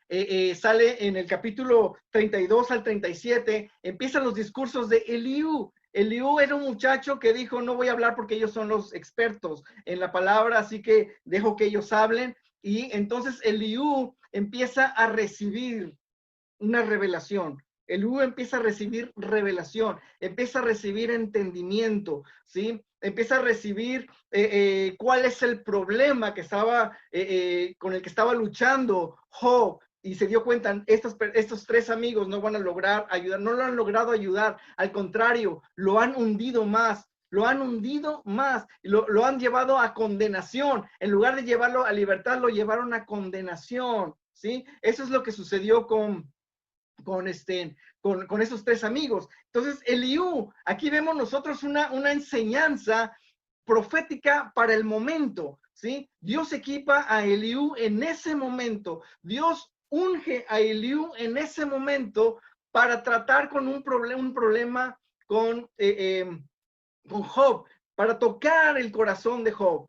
sale en el capítulo 32 al 37, empiezan los discursos de Eliú. Eliú era un muchacho que dijo, no voy a hablar porque ellos son los expertos en la palabra, así que dejo que ellos hablen. Y entonces Eliú empieza a recibir una revelación. Eliú empieza a recibir revelación, empieza a recibir entendimiento, ¿sí? Empieza a recibir cuál es el problema que con el que estaba luchando Job, y se dio cuenta, estos 3 amigos no van a lograr ayudar, no lo han logrado ayudar, al contrario, lo han hundido más, lo han llevado a condenación, en lugar de llevarlo a libertad, lo llevaron a condenación, ¿sí? Eso es lo que sucedió con esos 3 amigos. Entonces, Eliú, aquí vemos nosotros una enseñanza profética para el momento, ¿sí? Dios equipa a Eliú en ese momento. Dios unge a Eliú en ese momento para tratar con un problema con Job, para tocar el corazón de Job.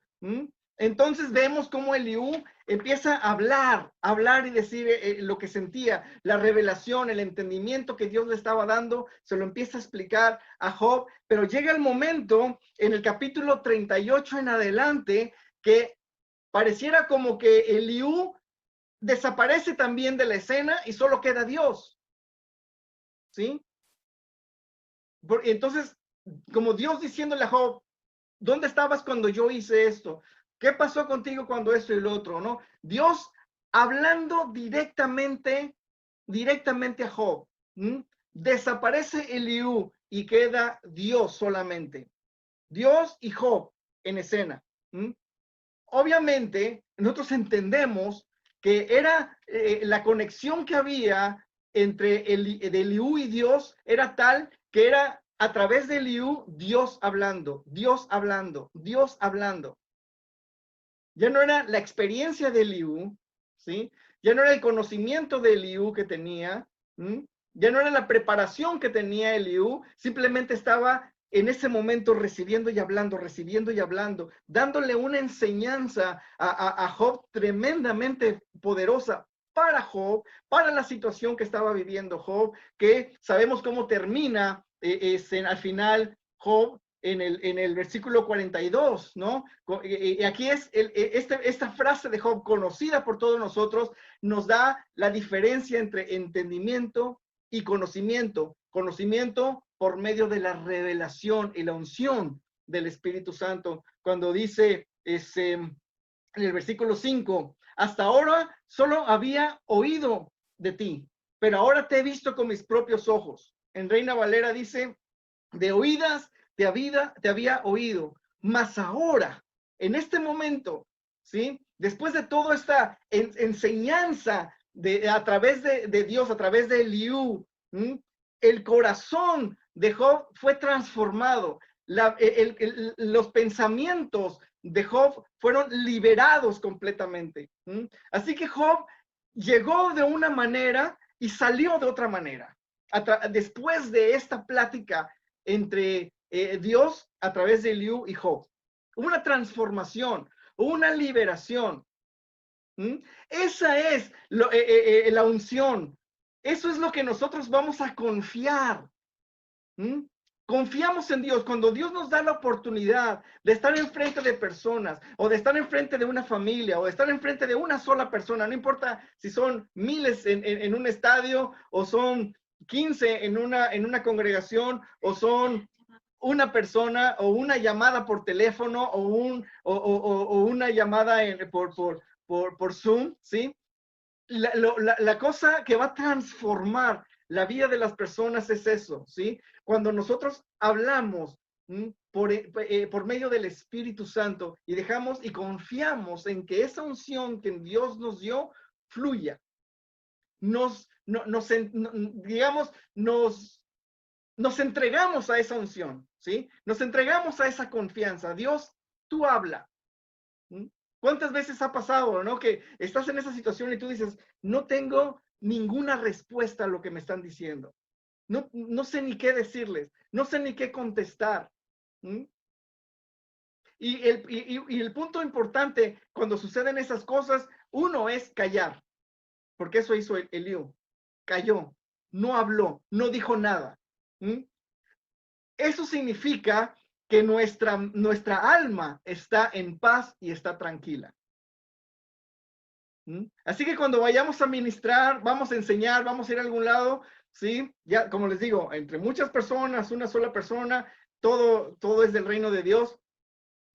Entonces vemos cómo Eliú empieza a hablar y decir lo que sentía, la revelación, el entendimiento que Dios le estaba dando, se lo empieza a explicar a Job, pero llega el momento en el capítulo 38 en adelante que pareciera como que Eliú desaparece también de la escena y solo queda Dios. ¿Sí? Entonces, como Dios diciéndole a Job, ¿dónde estabas cuando yo hice esto? ¿Qué pasó contigo cuando esto y lo otro? ¿No? Dios hablando directamente a Job. Desaparece Eliú y queda Dios solamente. Dios y Job en escena. Obviamente, nosotros entendemos que era la conexión que había entre Eliú y Dios era tal que era a través de Eliú Dios hablando, Dios hablando, Dios hablando. Ya no era la experiencia de Eliú, ¿sí? Ya no era el conocimiento de Eliú que tenía, ya no era la preparación que tenía Eliú, simplemente estaba en ese momento recibiendo y hablando, dándole una enseñanza a Job tremendamente poderosa para Job, para la situación que estaba viviendo Job, que sabemos cómo termina al final Job en el versículo 42, ¿no? Aquí es esta frase de Job, conocida por todos nosotros, nos da la diferencia entre entendimiento y conocimiento. Conocimiento por medio de la revelación y la unción del Espíritu Santo. Cuando dice en el versículo 5, hasta ahora solo había oído de ti, pero ahora te he visto con mis propios ojos. En Reina Valera dice, de oídas te había oído, mas ahora, en este momento, ¿sí? Después de toda esta enseñanza a través de Dios, a través de Eliú, el corazón de Job fue transformado. Los pensamientos de Job fueron liberados completamente. Así que Job llegó de una manera y salió de otra manera. Después de esta plática entre Dios a través de Eliú y Job. Una transformación, una liberación. Esa es la unción. Eso es lo que nosotros vamos a confiar. Confiamos en Dios. Cuando Dios nos da la oportunidad de estar enfrente de personas, o de estar enfrente de una familia, o de estar enfrente de una sola persona, no importa si son miles en un estadio, o son 15 en una congregación, o son una persona, o una llamada por teléfono, o una llamada por Zoom, ¿sí? La cosa que va a transformar la vida de las personas es eso, ¿sí? Cuando nosotros hablamos por medio del Espíritu Santo y dejamos y confiamos en que esa unción que Dios nos dio fluya. Nos entregamos a esa unción, ¿sí? Nos entregamos a esa confianza. Dios, tú habla. ¿Cuántas veces ha pasado, no? Que estás en esa situación y tú dices, no tengo ninguna respuesta a lo que me están diciendo. No sé ni qué decirles, no sé ni qué contestar. Y el punto importante cuando suceden esas cosas, uno es callar, porque eso hizo Eliú. Calló, no habló, no dijo nada. Eso significa que nuestra alma está en paz y está tranquila. Así que cuando vayamos a ministrar, vamos a enseñar, vamos a ir a algún lado, ¿sí? Ya, como les digo, entre muchas personas, una sola persona, todo es del reino de Dios.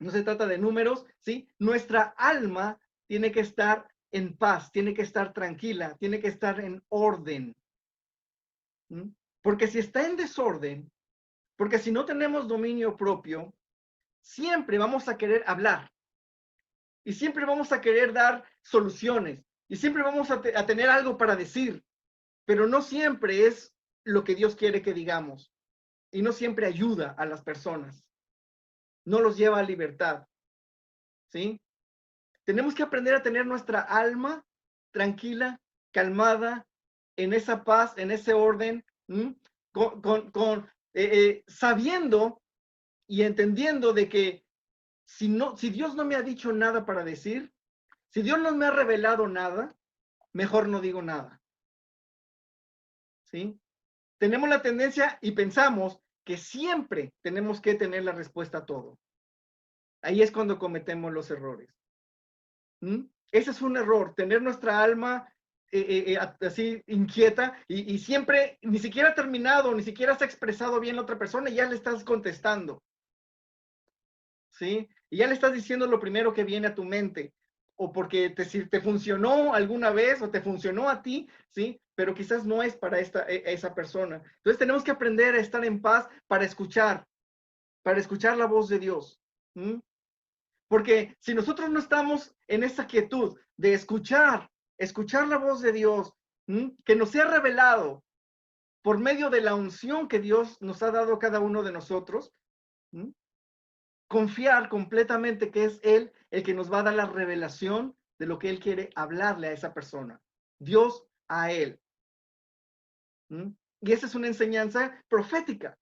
No se trata de números, ¿sí? Nuestra alma tiene que estar en paz, tiene que estar tranquila, tiene que estar en orden. Porque si está en desorden, porque si no tenemos dominio propio, siempre vamos a querer hablar. Y siempre vamos a querer dar soluciones. Y siempre vamos a tener algo para decir. Pero no siempre es lo que Dios quiere que digamos. Y no siempre ayuda a las personas. No los lleva a libertad. ¿Sí? Tenemos que aprender a tener nuestra alma tranquila, calmada, en esa paz, en ese orden, sabiendo y entendiendo de que si Dios no me ha dicho nada para decir, si Dios no me ha revelado nada, mejor no digo nada. ¿Sí? Tenemos la tendencia y pensamos que siempre tenemos que tener la respuesta a todo. Ahí es cuando cometemos los errores. Ese es un error, tener nuestra alma así inquieta y siempre, ni siquiera ha terminado, ni siquiera has expresado bien a la otra persona y ya le estás contestando. ¿Sí? Y ya le estás diciendo lo primero que viene a tu mente, o porque te funcionó alguna vez o te funcionó a ti, ¿sí? Pero quizás no es para esa persona. Entonces tenemos que aprender a estar en paz para escuchar la voz de Dios. Porque si nosotros no estamos en esa quietud de escuchar la voz de Dios, que nos sea revelado por medio de la unción que Dios nos ha dado a cada uno de nosotros, confiar completamente que es Él el que nos va a dar la revelación de lo que Él quiere hablarle a esa persona. Dios a Él. Y esa es una enseñanza profética.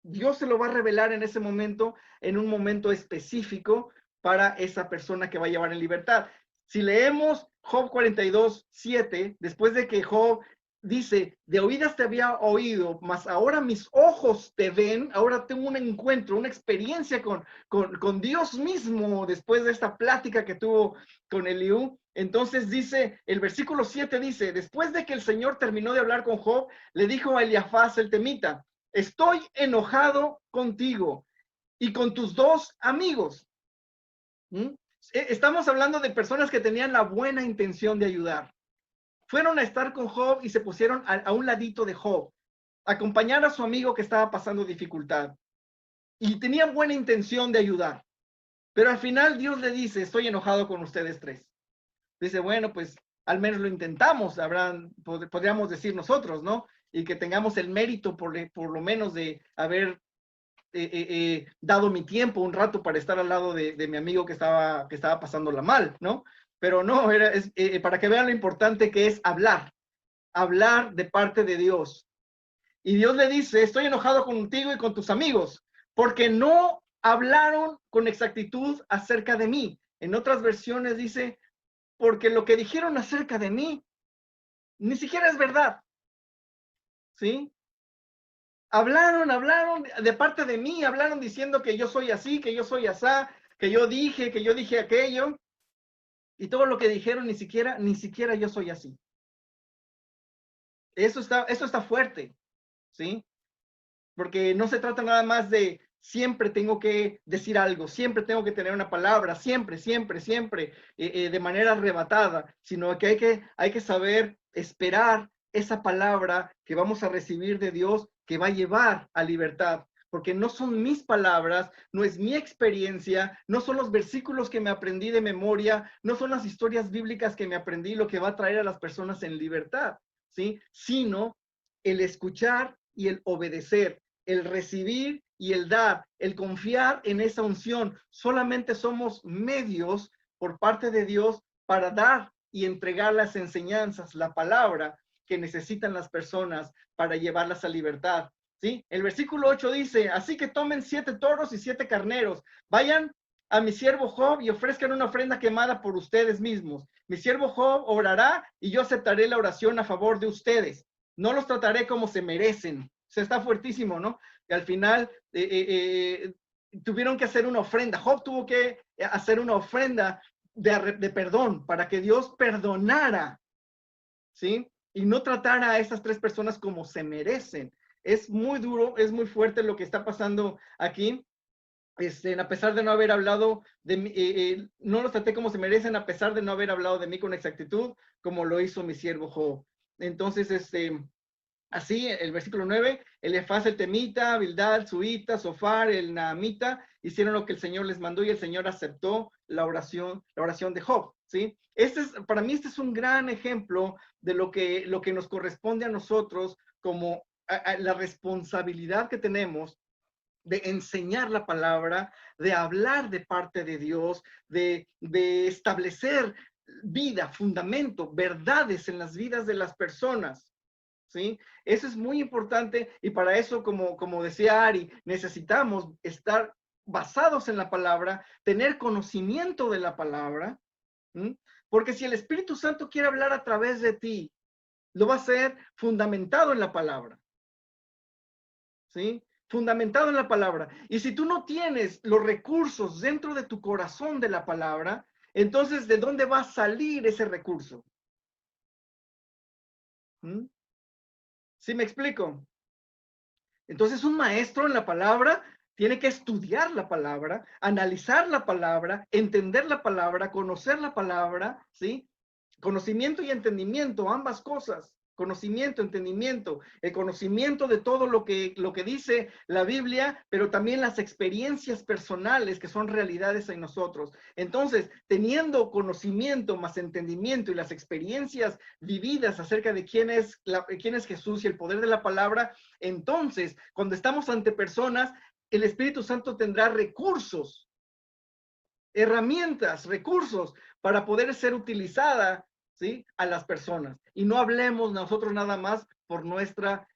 Dios se lo va a revelar en ese momento, en un momento específico para esa persona que va a llevar en libertad. Si leemos Job 42:7, después de que Job dice, de oídas te había oído, mas ahora mis ojos te ven, ahora tengo un encuentro, una experiencia con Dios mismo después de esta plática que tuvo con Eliú. Entonces dice, el versículo 7 dice, después de que el Señor terminó de hablar con Job, le dijo a Eliafaz el temita, estoy enojado contigo y con tus dos amigos. Estamos hablando de personas que tenían la buena intención de ayudar. Fueron a estar con Job y se pusieron a un ladito de Job, a acompañar a su amigo que estaba pasando dificultad. Y tenían buena intención de ayudar. Pero al final Dios le dice, estoy enojado con ustedes tres. Dice, bueno, pues al menos lo intentamos, podríamos decir nosotros, ¿no? Y que tengamos el mérito por lo menos de haber dado mi tiempo un rato para estar al lado de mi amigo que estaba pasándola mal, ¿no? Pero no, para que vean lo importante que es hablar de parte de Dios. Y Dios le dice, estoy enojado contigo y con tus amigos, porque no hablaron con exactitud acerca de mí. En otras versiones dice, porque lo que dijeron acerca de mí ni siquiera es verdad. ¿Sí? Hablaron de parte de mí, hablaron diciendo que yo soy así, que yo soy asá, que yo dije aquello. Y todo lo que dijeron, ni siquiera yo soy así. Eso está fuerte, ¿sí? Porque no se trata nada más de siempre tengo que decir algo, siempre tengo que tener una palabra, siempre, de manera arrebatada, sino que hay que saber esperar esa palabra que vamos a recibir de Dios que va a llevar a libertad. Porque no son mis palabras, no es mi experiencia, no son los versículos que me aprendí de memoria, no son las historias bíblicas que me aprendí lo que va a traer a las personas en libertad, ¿sí? Sino el escuchar y el obedecer, el recibir y el dar, el confiar en esa unción. Solamente somos medios por parte de Dios para dar y entregar las enseñanzas, la palabra que necesitan las personas para llevarlas a libertad. ¿Sí? El versículo 8 dice, así que tomen 7 toros y 7 carneros, vayan a mi siervo Job y ofrezcan una ofrenda quemada por ustedes mismos. Mi siervo Job orará y yo aceptaré la oración a favor de ustedes. No los trataré como se merecen. O sea, está fuertísimo, ¿no? Y al final tuvieron que hacer una ofrenda. Job tuvo que hacer una ofrenda de perdón para que Dios perdonara, ¿sí? Y no tratara a esas 3 personas como se merecen. Es muy duro, es muy fuerte lo que está pasando aquí. A pesar de no haber hablado de mí, no los traté como se merecen, a pesar de no haber hablado de mí con exactitud, como lo hizo mi siervo Job. Entonces, así, el versículo 9, Eliafaz el temita, Bildad, Suita, Sofar, el naamita, hicieron lo que el Señor les mandó y el Señor aceptó la oración de Job, ¿sí? Para mí este es un gran ejemplo de lo que nos corresponde a nosotros como la responsabilidad que tenemos de enseñar la palabra, de hablar de parte de Dios, de establecer vida, fundamento, verdades en las vidas de las personas, ¿sí? Eso es muy importante y para eso, como decía Ari, necesitamos estar basados en la palabra, tener conocimiento de la palabra, porque si el Espíritu Santo quiere hablar a través de ti, lo va a hacer fundamentado en la palabra, ¿sí? Fundamentado en la palabra. Y si tú no tienes los recursos dentro de tu corazón de la palabra, entonces, ¿de dónde va a salir ese recurso? ¿Sí me explico? Entonces, un maestro en la palabra tiene que estudiar la palabra, analizar la palabra, entender la palabra, conocer la palabra, ¿sí? Conocimiento y entendimiento, ambas cosas. Conocimiento, entendimiento, el conocimiento de todo lo que dice la Biblia, pero también las experiencias personales que son realidades en nosotros. Entonces, teniendo conocimiento más entendimiento y las experiencias vividas acerca de quién es Jesús y el poder de la palabra, entonces, cuando estamos ante personas, el Espíritu Santo tendrá recursos, herramientas, recursos para poder ser utilizada, ¿sí?, a las personas. Y no hablemos nosotros nada más por nuestra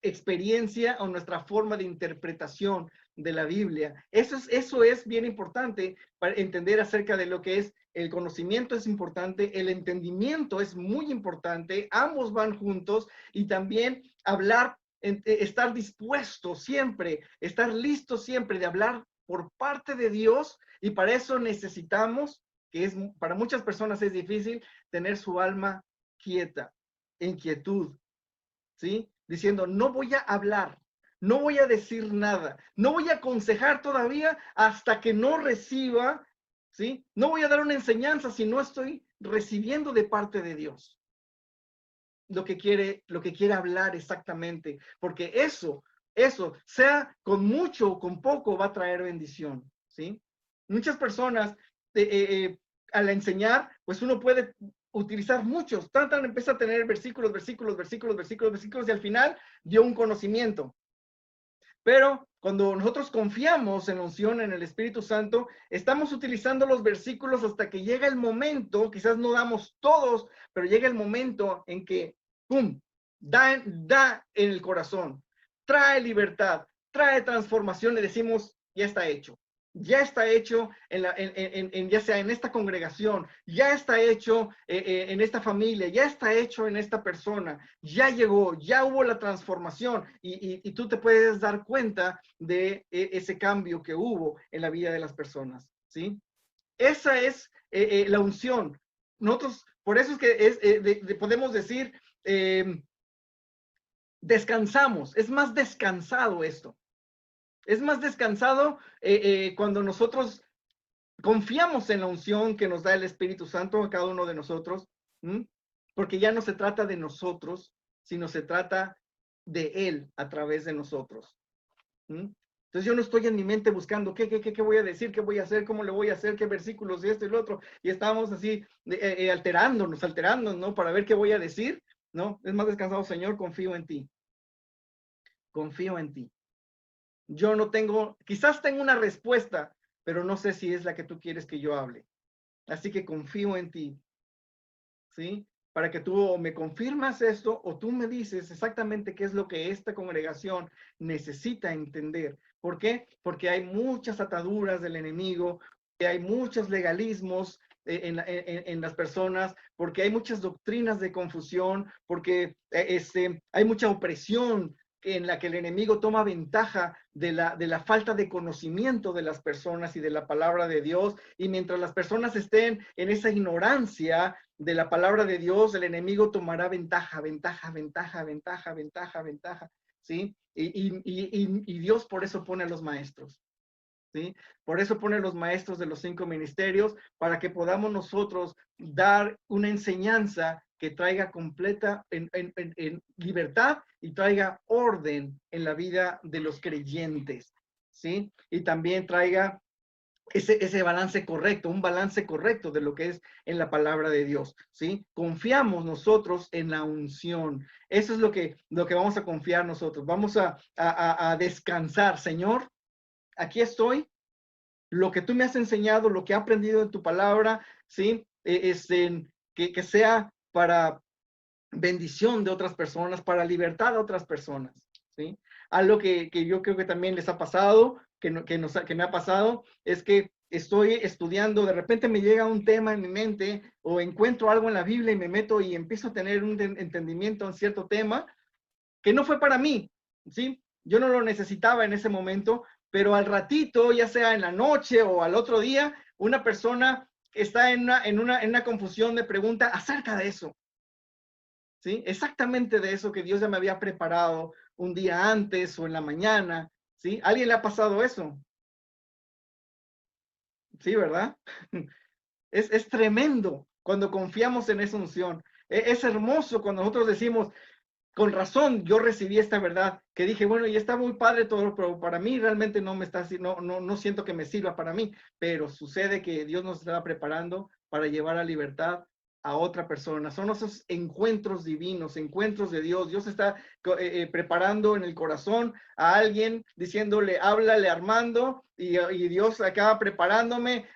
experiencia o nuestra forma de interpretación de la Biblia. Eso es bien importante para entender acerca de lo que es el conocimiento. Es importante, el entendimiento es muy importante, ambos van juntos, y también hablar, estar dispuesto siempre, estar listo siempre de hablar por parte de Dios, y para eso necesitamos, para muchas personas es difícil, tener su alma quieta, en quietud, ¿sí? Diciendo, no voy a hablar, no voy a decir nada, no voy a aconsejar todavía hasta que no reciba, ¿sí? No voy a dar una enseñanza si no estoy recibiendo de parte de Dios lo que quiere hablar exactamente, porque eso, sea con mucho o con poco, va a traer bendición, ¿sí? Muchas personas, al enseñar, pues uno puede utilizar muchos, empieza a tener versículos, y al final dio un conocimiento. Pero cuando nosotros confiamos en la unción, en el Espíritu Santo, estamos utilizando los versículos hasta que llega el momento, quizás no damos todos, pero llega el momento en que, ¡pum!, da en el corazón, trae libertad, trae transformación, y decimos, ya está hecho. Ya está hecho ya sea en esta congregación, ya está hecho en esta familia, ya está hecho en esta persona, ya llegó, ya hubo la transformación, y tú te puedes dar cuenta de ese cambio que hubo en la vida de las personas, ¿sí? Esa es la unción. Nosotros, por eso es que podemos decir, descansamos, es más descansado esto. Es más descansado cuando nosotros confiamos en la unción que nos da el Espíritu Santo a cada uno de nosotros, porque ya no se trata de nosotros, sino se trata de Él a través de nosotros. Entonces yo no estoy en mi mente buscando qué voy a decir, qué voy a hacer, cómo le voy a hacer, qué versículos y esto y lo otro, y estamos así alterándonos, ¿no? Para ver qué voy a decir, ¿no? Es más descansado, Señor, confío en ti. Confío en ti. Yo no tengo, quizás tengo una respuesta, pero no sé si es la que tú quieres que yo hable. Así que confío en ti, ¿sí? Para que tú o me confirmas esto o tú me dices exactamente qué es lo que esta congregación necesita entender. ¿Por qué? Porque hay muchas ataduras del enemigo, hay muchos legalismos en las personas, porque hay muchas doctrinas de confusión, porque hay mucha opresión en la que el enemigo toma ventaja de la falta de conocimiento de las personas y de la palabra de Dios. Y mientras las personas estén en esa ignorancia de la palabra de Dios, el enemigo tomará ventaja, ¿sí? Y Dios por eso pone a los maestros, ¿sí? Por eso pone a los maestros de los 5 ministerios, para que podamos nosotros dar una enseñanza que traiga completa en libertad y traiga orden en la vida de los creyentes, ¿sí? Y también traiga ese balance correcto, un balance correcto de lo que es en la palabra de Dios, ¿sí? Confiamos nosotros en la unción. Eso es lo que vamos a confiar nosotros. Vamos a descansar. Señor, aquí estoy. Lo que tú me has enseñado, lo que he aprendido en tu palabra, ¿sí? Que sea para bendición de otras personas, para libertad de otras personas, ¿sí? Algo que yo creo que también les ha pasado, que me ha pasado es que estoy estudiando, de repente me llega un tema en mi mente o encuentro algo en la Biblia y me meto y empiezo a tener un entendimiento en cierto tema que no fue para mí, ¿sí? Yo no lo necesitaba en ese momento, pero al ratito, ya sea en la noche o al otro día, una persona está en una confusión de pregunta acerca de eso, ¿sí? Exactamente de eso que Dios ya me había preparado un día antes o en la mañana, ¿sí? ¿A alguien le ha pasado eso? Sí, ¿verdad? Es tremendo cuando confiamos en esa unción. Es hermoso cuando nosotros decimos, con razón, yo recibí esta verdad, que dije, bueno, y está muy padre todo, pero para mí realmente no me está, no siento que me sirva para mí, pero sucede que Dios nos está preparando para llevar a libertad a otra persona. Son esos encuentros divinos, encuentros de Dios. Dios está preparando en el corazón a alguien, diciéndole, háblale Armando, y Dios acaba preparándome,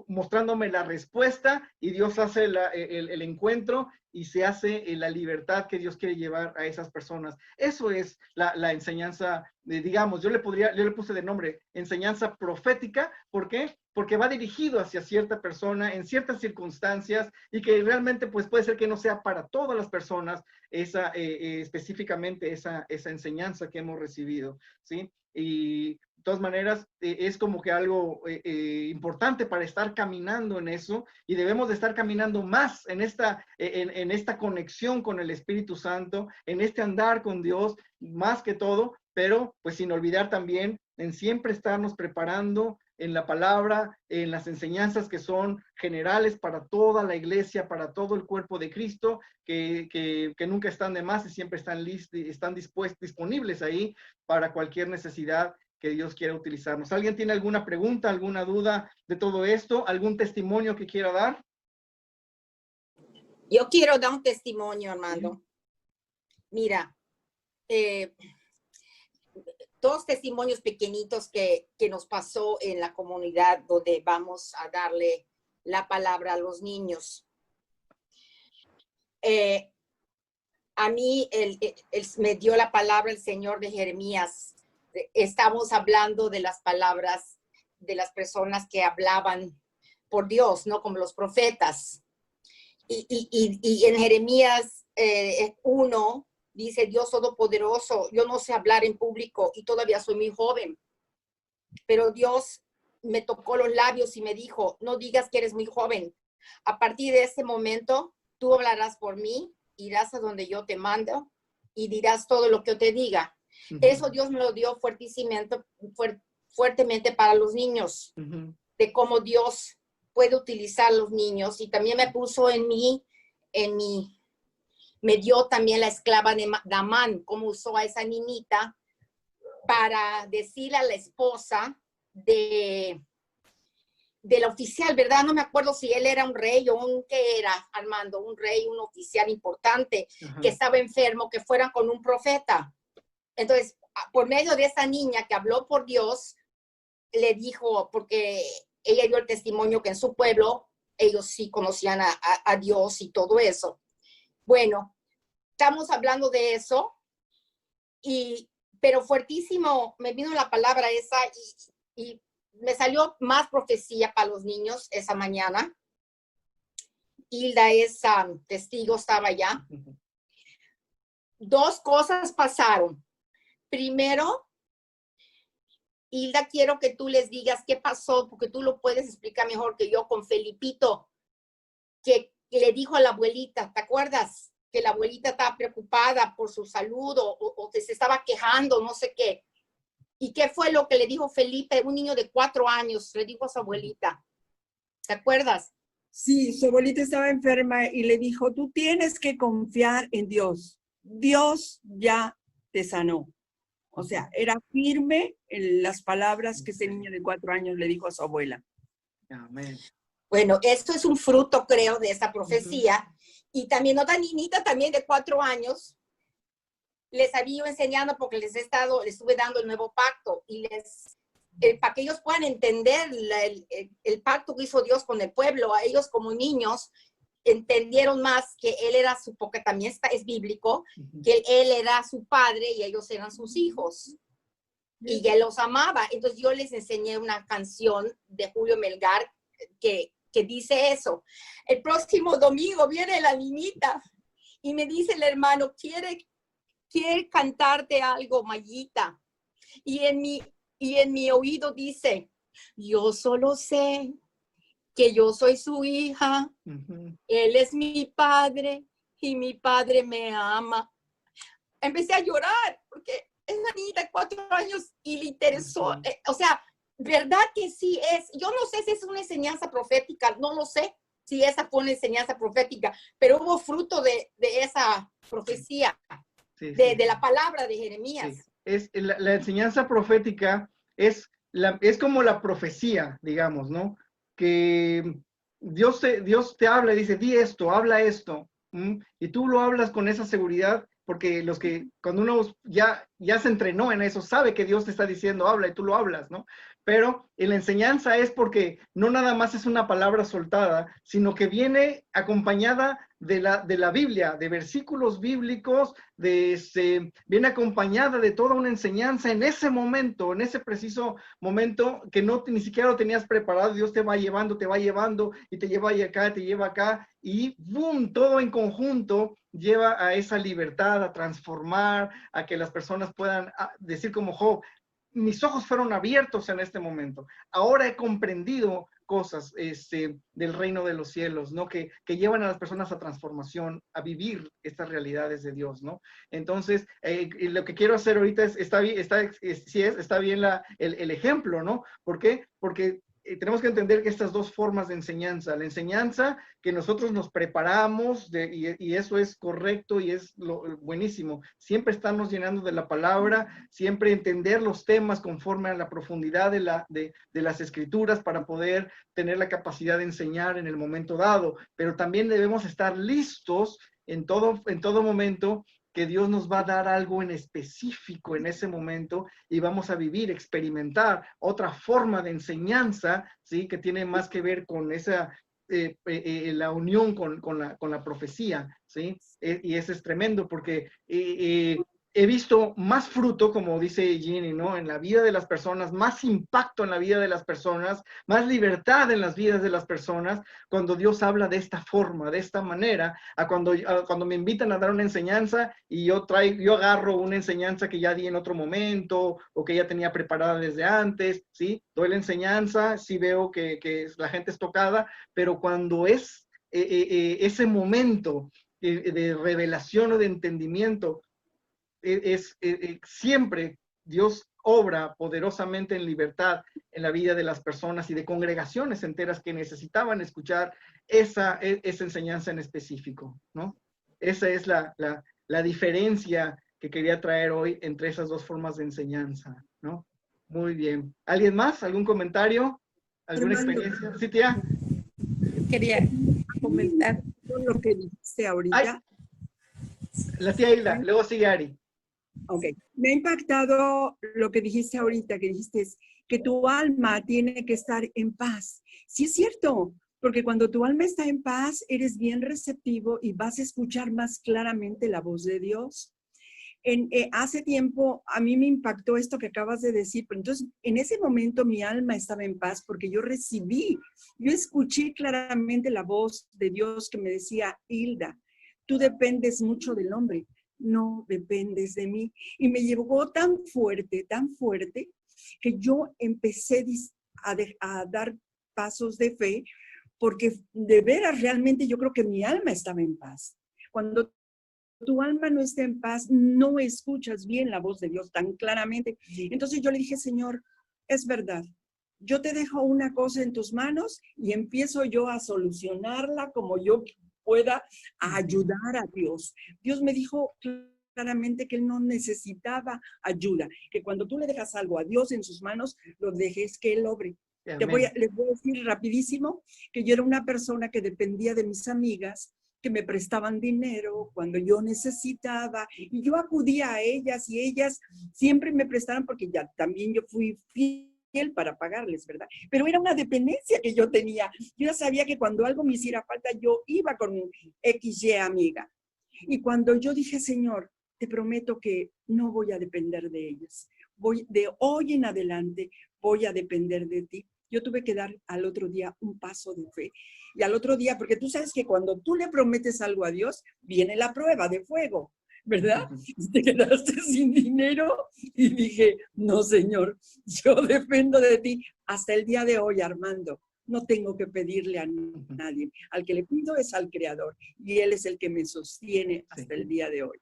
mostrándome la respuesta, y Dios hace el encuentro y se hace la libertad que Dios quiere llevar a esas personas. Eso es la enseñanza, digamos, yo le puse de nombre enseñanza profética. ¿Por qué? Porque va dirigido hacia cierta persona en ciertas circunstancias y que realmente pues puede ser que no sea para todas las personas específicamente esa enseñanza que hemos recibido, ¿sí? Y de todas maneras, es como que algo importante para estar caminando en eso, y debemos de estar caminando más en esta conexión con el Espíritu Santo, en este andar con Dios, más que todo, pero pues sin olvidar también en siempre estarnos preparando en la palabra, en las enseñanzas que son generales para toda la iglesia, para todo el cuerpo de Cristo, que nunca están de más y siempre están disponibles ahí para cualquier necesidad que Dios quiera utilizarnos. ¿Alguien tiene alguna pregunta, alguna duda de todo esto? ¿Algún testimonio que quiera dar? Yo quiero dar un testimonio, Armando. Mira, dos testimonios pequeñitos que nos pasó en la comunidad donde vamos a darle la palabra a los niños. A mí me dio la palabra el Señor de Jeremías. Estamos hablando de las palabras de las personas que hablaban por Dios, ¿no? Como los profetas. Y en Jeremías 1 dice, Dios Todopoderoso, yo no sé hablar en público y todavía soy muy joven, pero Dios me tocó los labios y me dijo, no digas que eres muy joven. A partir de ese momento, tú hablarás por mí, irás a donde yo te mando y dirás todo lo que yo te diga. Eso Dios me lo dio fuertemente para los niños, de cómo Dios puede utilizar a los niños. Y también me puso me dio también la esclava de Amán, cómo usó a esa niñita para decirle a la esposa de la oficial, ¿verdad? No me acuerdo si él era un rey o ¿qué era, Armando? Un rey, un oficial importante, que estaba enfermo, que fueran con un profeta. Entonces, por medio de esa niña que habló por Dios, le dijo, porque ella dio el testimonio que en su pueblo ellos sí conocían a Dios y todo eso. Bueno, estamos hablando de eso, pero fuertísimo me vino la palabra esa y me salió más profecía para los niños esa mañana. Hilda es testigo, estaba allá. Dos cosas pasaron. Primero, Hilda, quiero que tú les digas qué pasó, porque tú lo puedes explicar mejor que yo, con Felipito, que le dijo a la abuelita, ¿te acuerdas? Que la abuelita estaba preocupada por su salud o que se estaba quejando, no sé qué. ¿Y qué fue lo que le dijo Felipe? Un niño de 4 años le dijo a su abuelita. ¿Te acuerdas? Sí, su abuelita estaba enferma y le dijo, tú tienes que confiar en Dios. Dios ya te sanó. O sea, era firme en las palabras que ese niño de 4 años le dijo a su abuela. Amén. Bueno, esto es un fruto, creo, de esta profecía. Y también otra niñita también de 4 años, les había enseñado porque les estuve dando el nuevo pacto y para que ellos puedan entender el pacto que hizo Dios con el pueblo. A ellos como niños entendieron más que él era porque también es bíblico, que él era su padre y ellos eran sus hijos. y él los amaba. Entonces yo les enseñé una canción de Julio Melgar que dice eso. El próximo domingo viene la niñita y me dice el hermano, quiere cantarte algo, Mayita. Y en mi oído dice, yo solo sé que yo soy su hija, él es mi padre y mi padre me ama. Empecé a llorar porque es una niñita de 4 años y le interesó, o sea, verdad que sí es, yo no sé si es una enseñanza profética, no lo sé si esa fue una enseñanza profética, pero hubo fruto de esa profecía, de la palabra de Jeremías. Sí. Es, la enseñanza profética es como la profecía, digamos, ¿no? Que Dios te habla y dice, di esto, habla esto, y tú lo hablas con esa seguridad, porque cuando uno ya se entrenó en eso, sabe que Dios te está diciendo, habla, y tú lo hablas, ¿no? Pero en la enseñanza es porque no nada más es una palabra soltada, sino que viene acompañada de la Biblia, de versículos bíblicos, viene acompañada de toda una enseñanza en ese momento, en ese preciso momento que ni siquiera lo tenías preparado. Dios te va llevando y te lleva acá, te lleva acá, y ¡boom! Todo en conjunto lleva a esa libertad, a transformar, a que las personas puedan decir como Job, mis ojos fueron abiertos en este momento. Ahora he comprendido cosas del reino de los cielos, ¿no? Que llevan a las personas a transformación, a vivir estas realidades de Dios, ¿no? Entonces, lo que quiero hacer ahorita está bien el ejemplo, ¿no? ¿Por qué? Porque tenemos que entender que estas dos formas de enseñanza, la enseñanza que nosotros nos preparamos y eso es correcto y es buenísimo, siempre estarnos llenando de la palabra, siempre entender los temas conforme a la profundidad de las escrituras para poder tener la capacidad de enseñar en el momento dado, pero también debemos estar listos en todo momento que Dios nos va a dar algo en específico en ese momento y vamos a vivir, experimentar otra forma de enseñanza, ¿sí? Que tiene más que ver con esa, la unión con la profecía, ¿sí? Y eso es tremendo porque he visto más fruto, como dice Ginny, ¿no? En la vida de las personas, más impacto en la vida de las personas, más libertad en las vidas de las personas, cuando Dios habla de esta forma, de esta manera, a cuando me invitan a dar una enseñanza y yo agarro una enseñanza que ya di en otro momento o que ya tenía preparada desde antes, ¿sí? Doy la enseñanza, sí veo que la gente es tocada, pero cuando es ese momento de revelación o de entendimiento, siempre Dios obra poderosamente en libertad en la vida de las personas y de congregaciones enteras que necesitaban escuchar esa enseñanza en específico, ¿no? Esa es la diferencia que quería traer hoy entre esas dos formas de enseñanza, ¿no? Muy bien. ¿Alguien más? ¿Algún comentario? ¿Alguna experiencia? ¿Sí, tía? Quería comentar lo que dijiste ahorita. Ay, la tía Hilda, luego sigue Ari. Ok, me ha impactado lo que dijiste ahorita, que dijiste que tu alma tiene que estar en paz. Sí es cierto, porque cuando tu alma está en paz, eres bien receptivo y vas a escuchar más claramente la voz de Dios. Hace tiempo a mí me impactó esto que acabas de decir, pero entonces en ese momento mi alma estaba en paz porque yo escuché claramente la voz de Dios que me decía, Hilda, tú dependes mucho del hombre. No dependes de mí. Y me llevó tan fuerte, que yo empecé a dar pasos de fe, porque de veras realmente yo creo que mi alma estaba en paz. Cuando tu alma no está en paz, no escuchas bien la voz de Dios tan claramente. Entonces yo le dije, Señor, es verdad. Yo te dejo una cosa en tus manos y empiezo yo a solucionarla como yo pueda ayudar a Dios. Dios me dijo claramente que Él no necesitaba ayuda, que cuando tú le dejas algo a Dios en sus manos, lo dejes que Él obre. Les voy a decir rapidísimo que yo era una persona que dependía de mis amigas, que me prestaban dinero cuando yo necesitaba, y yo acudía a ellas y ellas siempre me prestaron porque ya también yo fui fiel para pagarles, ¿verdad? Pero era una dependencia que yo tenía. Yo ya sabía que cuando algo me hiciera falta, yo iba con XY amiga. Y cuando yo dije, Señor, te prometo que no voy a depender de ellas, de hoy en adelante, voy a depender de ti. Yo tuve que dar al otro día un paso de fe. Y al otro día, porque tú sabes que cuando tú le prometes algo a Dios, viene la prueba de fuego, ¿verdad? Te quedaste sin dinero y dije, no, Señor, yo dependo de ti. Hasta el día de hoy, Armando, no tengo que pedirle a nadie. Al que le pido es al Creador y Él es el que me sostiene hasta el día de hoy.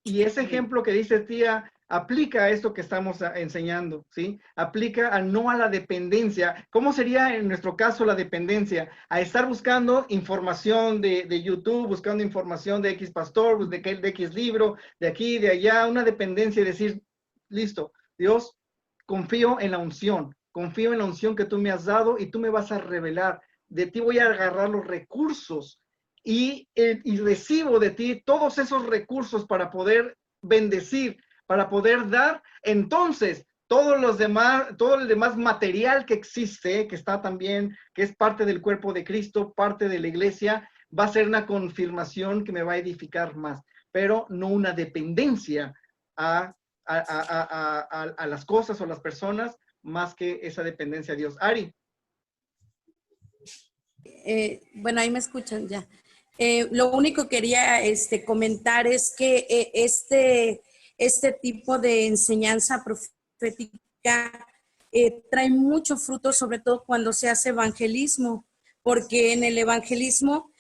Y ese ejemplo que dice tía, aplica a esto que estamos enseñando, ¿sí? Aplica no a la dependencia. ¿Cómo sería en nuestro caso la dependencia? A estar buscando información de YouTube, buscando información de X pastor, de X libro, de aquí, de allá, una dependencia y decir, listo, Dios, confío en la unción que tú me has dado y tú me vas a revelar. De ti voy a agarrar los recursos y recibo de ti todos esos recursos para poder bendecir, para poder dar. Entonces, todo el demás material que existe, que está también, que es parte del cuerpo de Cristo, parte de la iglesia, va a ser una confirmación que me va a edificar más, pero no una dependencia a las cosas o las personas, más que esa dependencia a Dios. Ari. Bueno, ahí me escuchan ya. Lo único que quería comentar es que este tipo de enseñanza profética trae mucho fruto, sobre todo cuando se hace evangelismo, porque en el evangelismo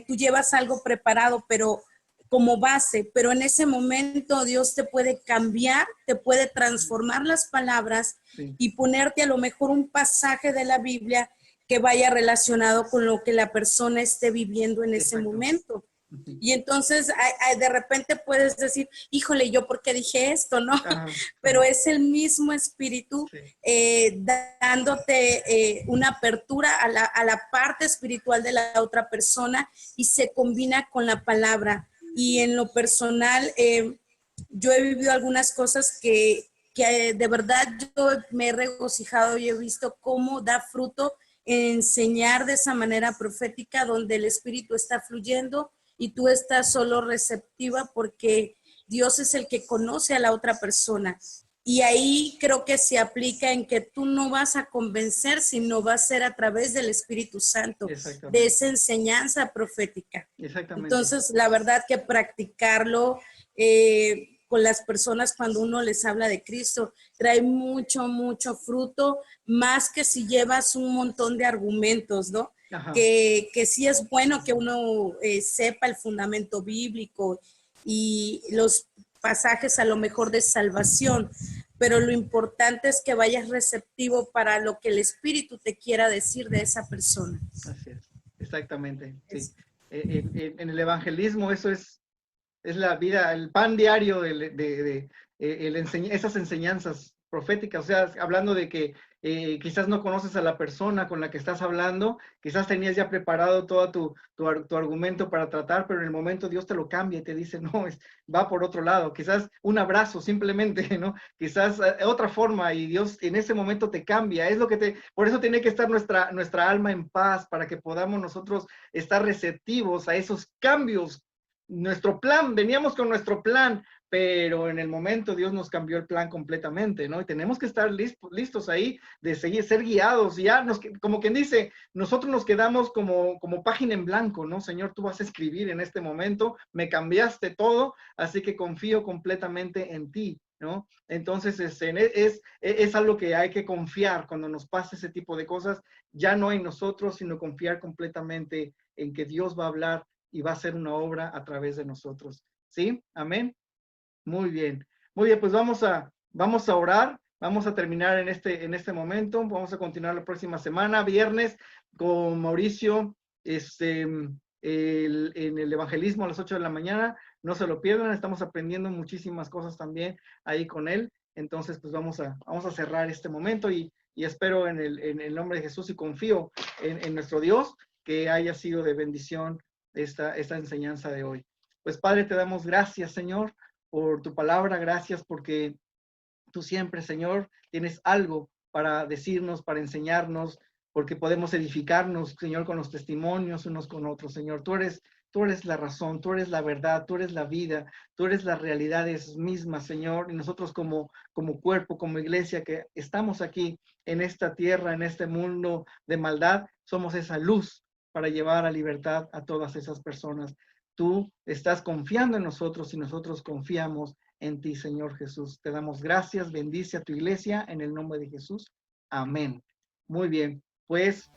tú llevas algo preparado, pero como base, pero en ese momento Dios te puede cambiar, te puede transformar las palabras y ponerte a lo mejor un pasaje de la Biblia que vaya relacionado con lo que la persona esté viviendo en ese momento. Y entonces de repente puedes decir, híjole, ¿yo por qué dije esto? ¿No? Pero es el mismo espíritu dándote una apertura a la parte espiritual de la otra persona y se combina con la palabra. Y en lo personal, yo he vivido algunas cosas que de verdad yo me he regocijado y he visto cómo da fruto enseñar de esa manera profética donde el espíritu está fluyendo y tú estás solo receptiva porque Dios es el que conoce a la otra persona. Y ahí creo que se aplica en que tú no vas a convencer, sino va a ser a través del Espíritu Santo, de esa enseñanza profética. Entonces, la verdad que practicarlo con las personas cuando uno les habla de Cristo trae mucho, mucho fruto, más que si llevas un montón de argumentos, ¿no? Que sí es bueno que uno sepa el fundamento bíblico y los pasajes a lo mejor de salvación, pero lo importante es que vayas receptivo para lo que el Espíritu te quiera decir de esa persona. Así es, exactamente. Sí. En el evangelismo eso es la vida, el pan diario de esas enseñanzas proféticas. O sea, hablando de que quizás no conoces a la persona con la que estás hablando, quizás tenías ya preparado todo tu argumento para tratar, pero en el momento Dios te lo cambia y te dice, no, va por otro lado. Quizás un abrazo simplemente, ¿no? Quizás otra forma y Dios en ese momento te cambia. Por eso tiene que estar nuestra alma en paz para que podamos nosotros estar receptivos a esos cambios. Nuestro plan, veníamos con nuestro plan, pero en el momento Dios nos cambió el plan completamente, ¿no? Y tenemos que estar listos ahí de ser guiados. Ya como quien dice, nosotros nos quedamos como página en blanco, ¿no? Señor, tú vas a escribir en este momento, me cambiaste todo, así que confío completamente en ti, ¿no? Entonces, es algo que hay que confiar cuando nos pasa ese tipo de cosas, ya no en nosotros, sino confiar completamente en que Dios va a hablar y va a hacer una obra a través de nosotros. ¿Sí? Amén. Muy bien. Muy bien, pues vamos a orar. Vamos a terminar en este momento. Vamos a continuar la próxima semana, viernes, con Mauricio, en el evangelismo a las 8 de la mañana. No se lo pierdan, estamos aprendiendo muchísimas cosas también ahí con él. Entonces, pues vamos a cerrar este momento y espero en el nombre de Jesús y confío en nuestro Dios que haya sido de bendición esta enseñanza de hoy. Pues Padre, te damos gracias, Señor, por tu palabra, gracias porque tú siempre, Señor, tienes algo para decirnos, para enseñarnos, porque podemos edificarnos, Señor, con los testimonios unos con otros, Señor. Tú Tú eres la razón, tú eres la verdad, tú eres la vida, tú eres las realidades mismas, Señor. Y nosotros como cuerpo, como iglesia que estamos aquí en esta tierra, en este mundo de maldad, somos esa luz para llevar a libertad a todas esas personas. Tú estás confiando en nosotros y nosotros confiamos en ti, Señor Jesús. Te damos gracias, bendice a tu iglesia en el nombre de Jesús. Amén. Muy bien, pues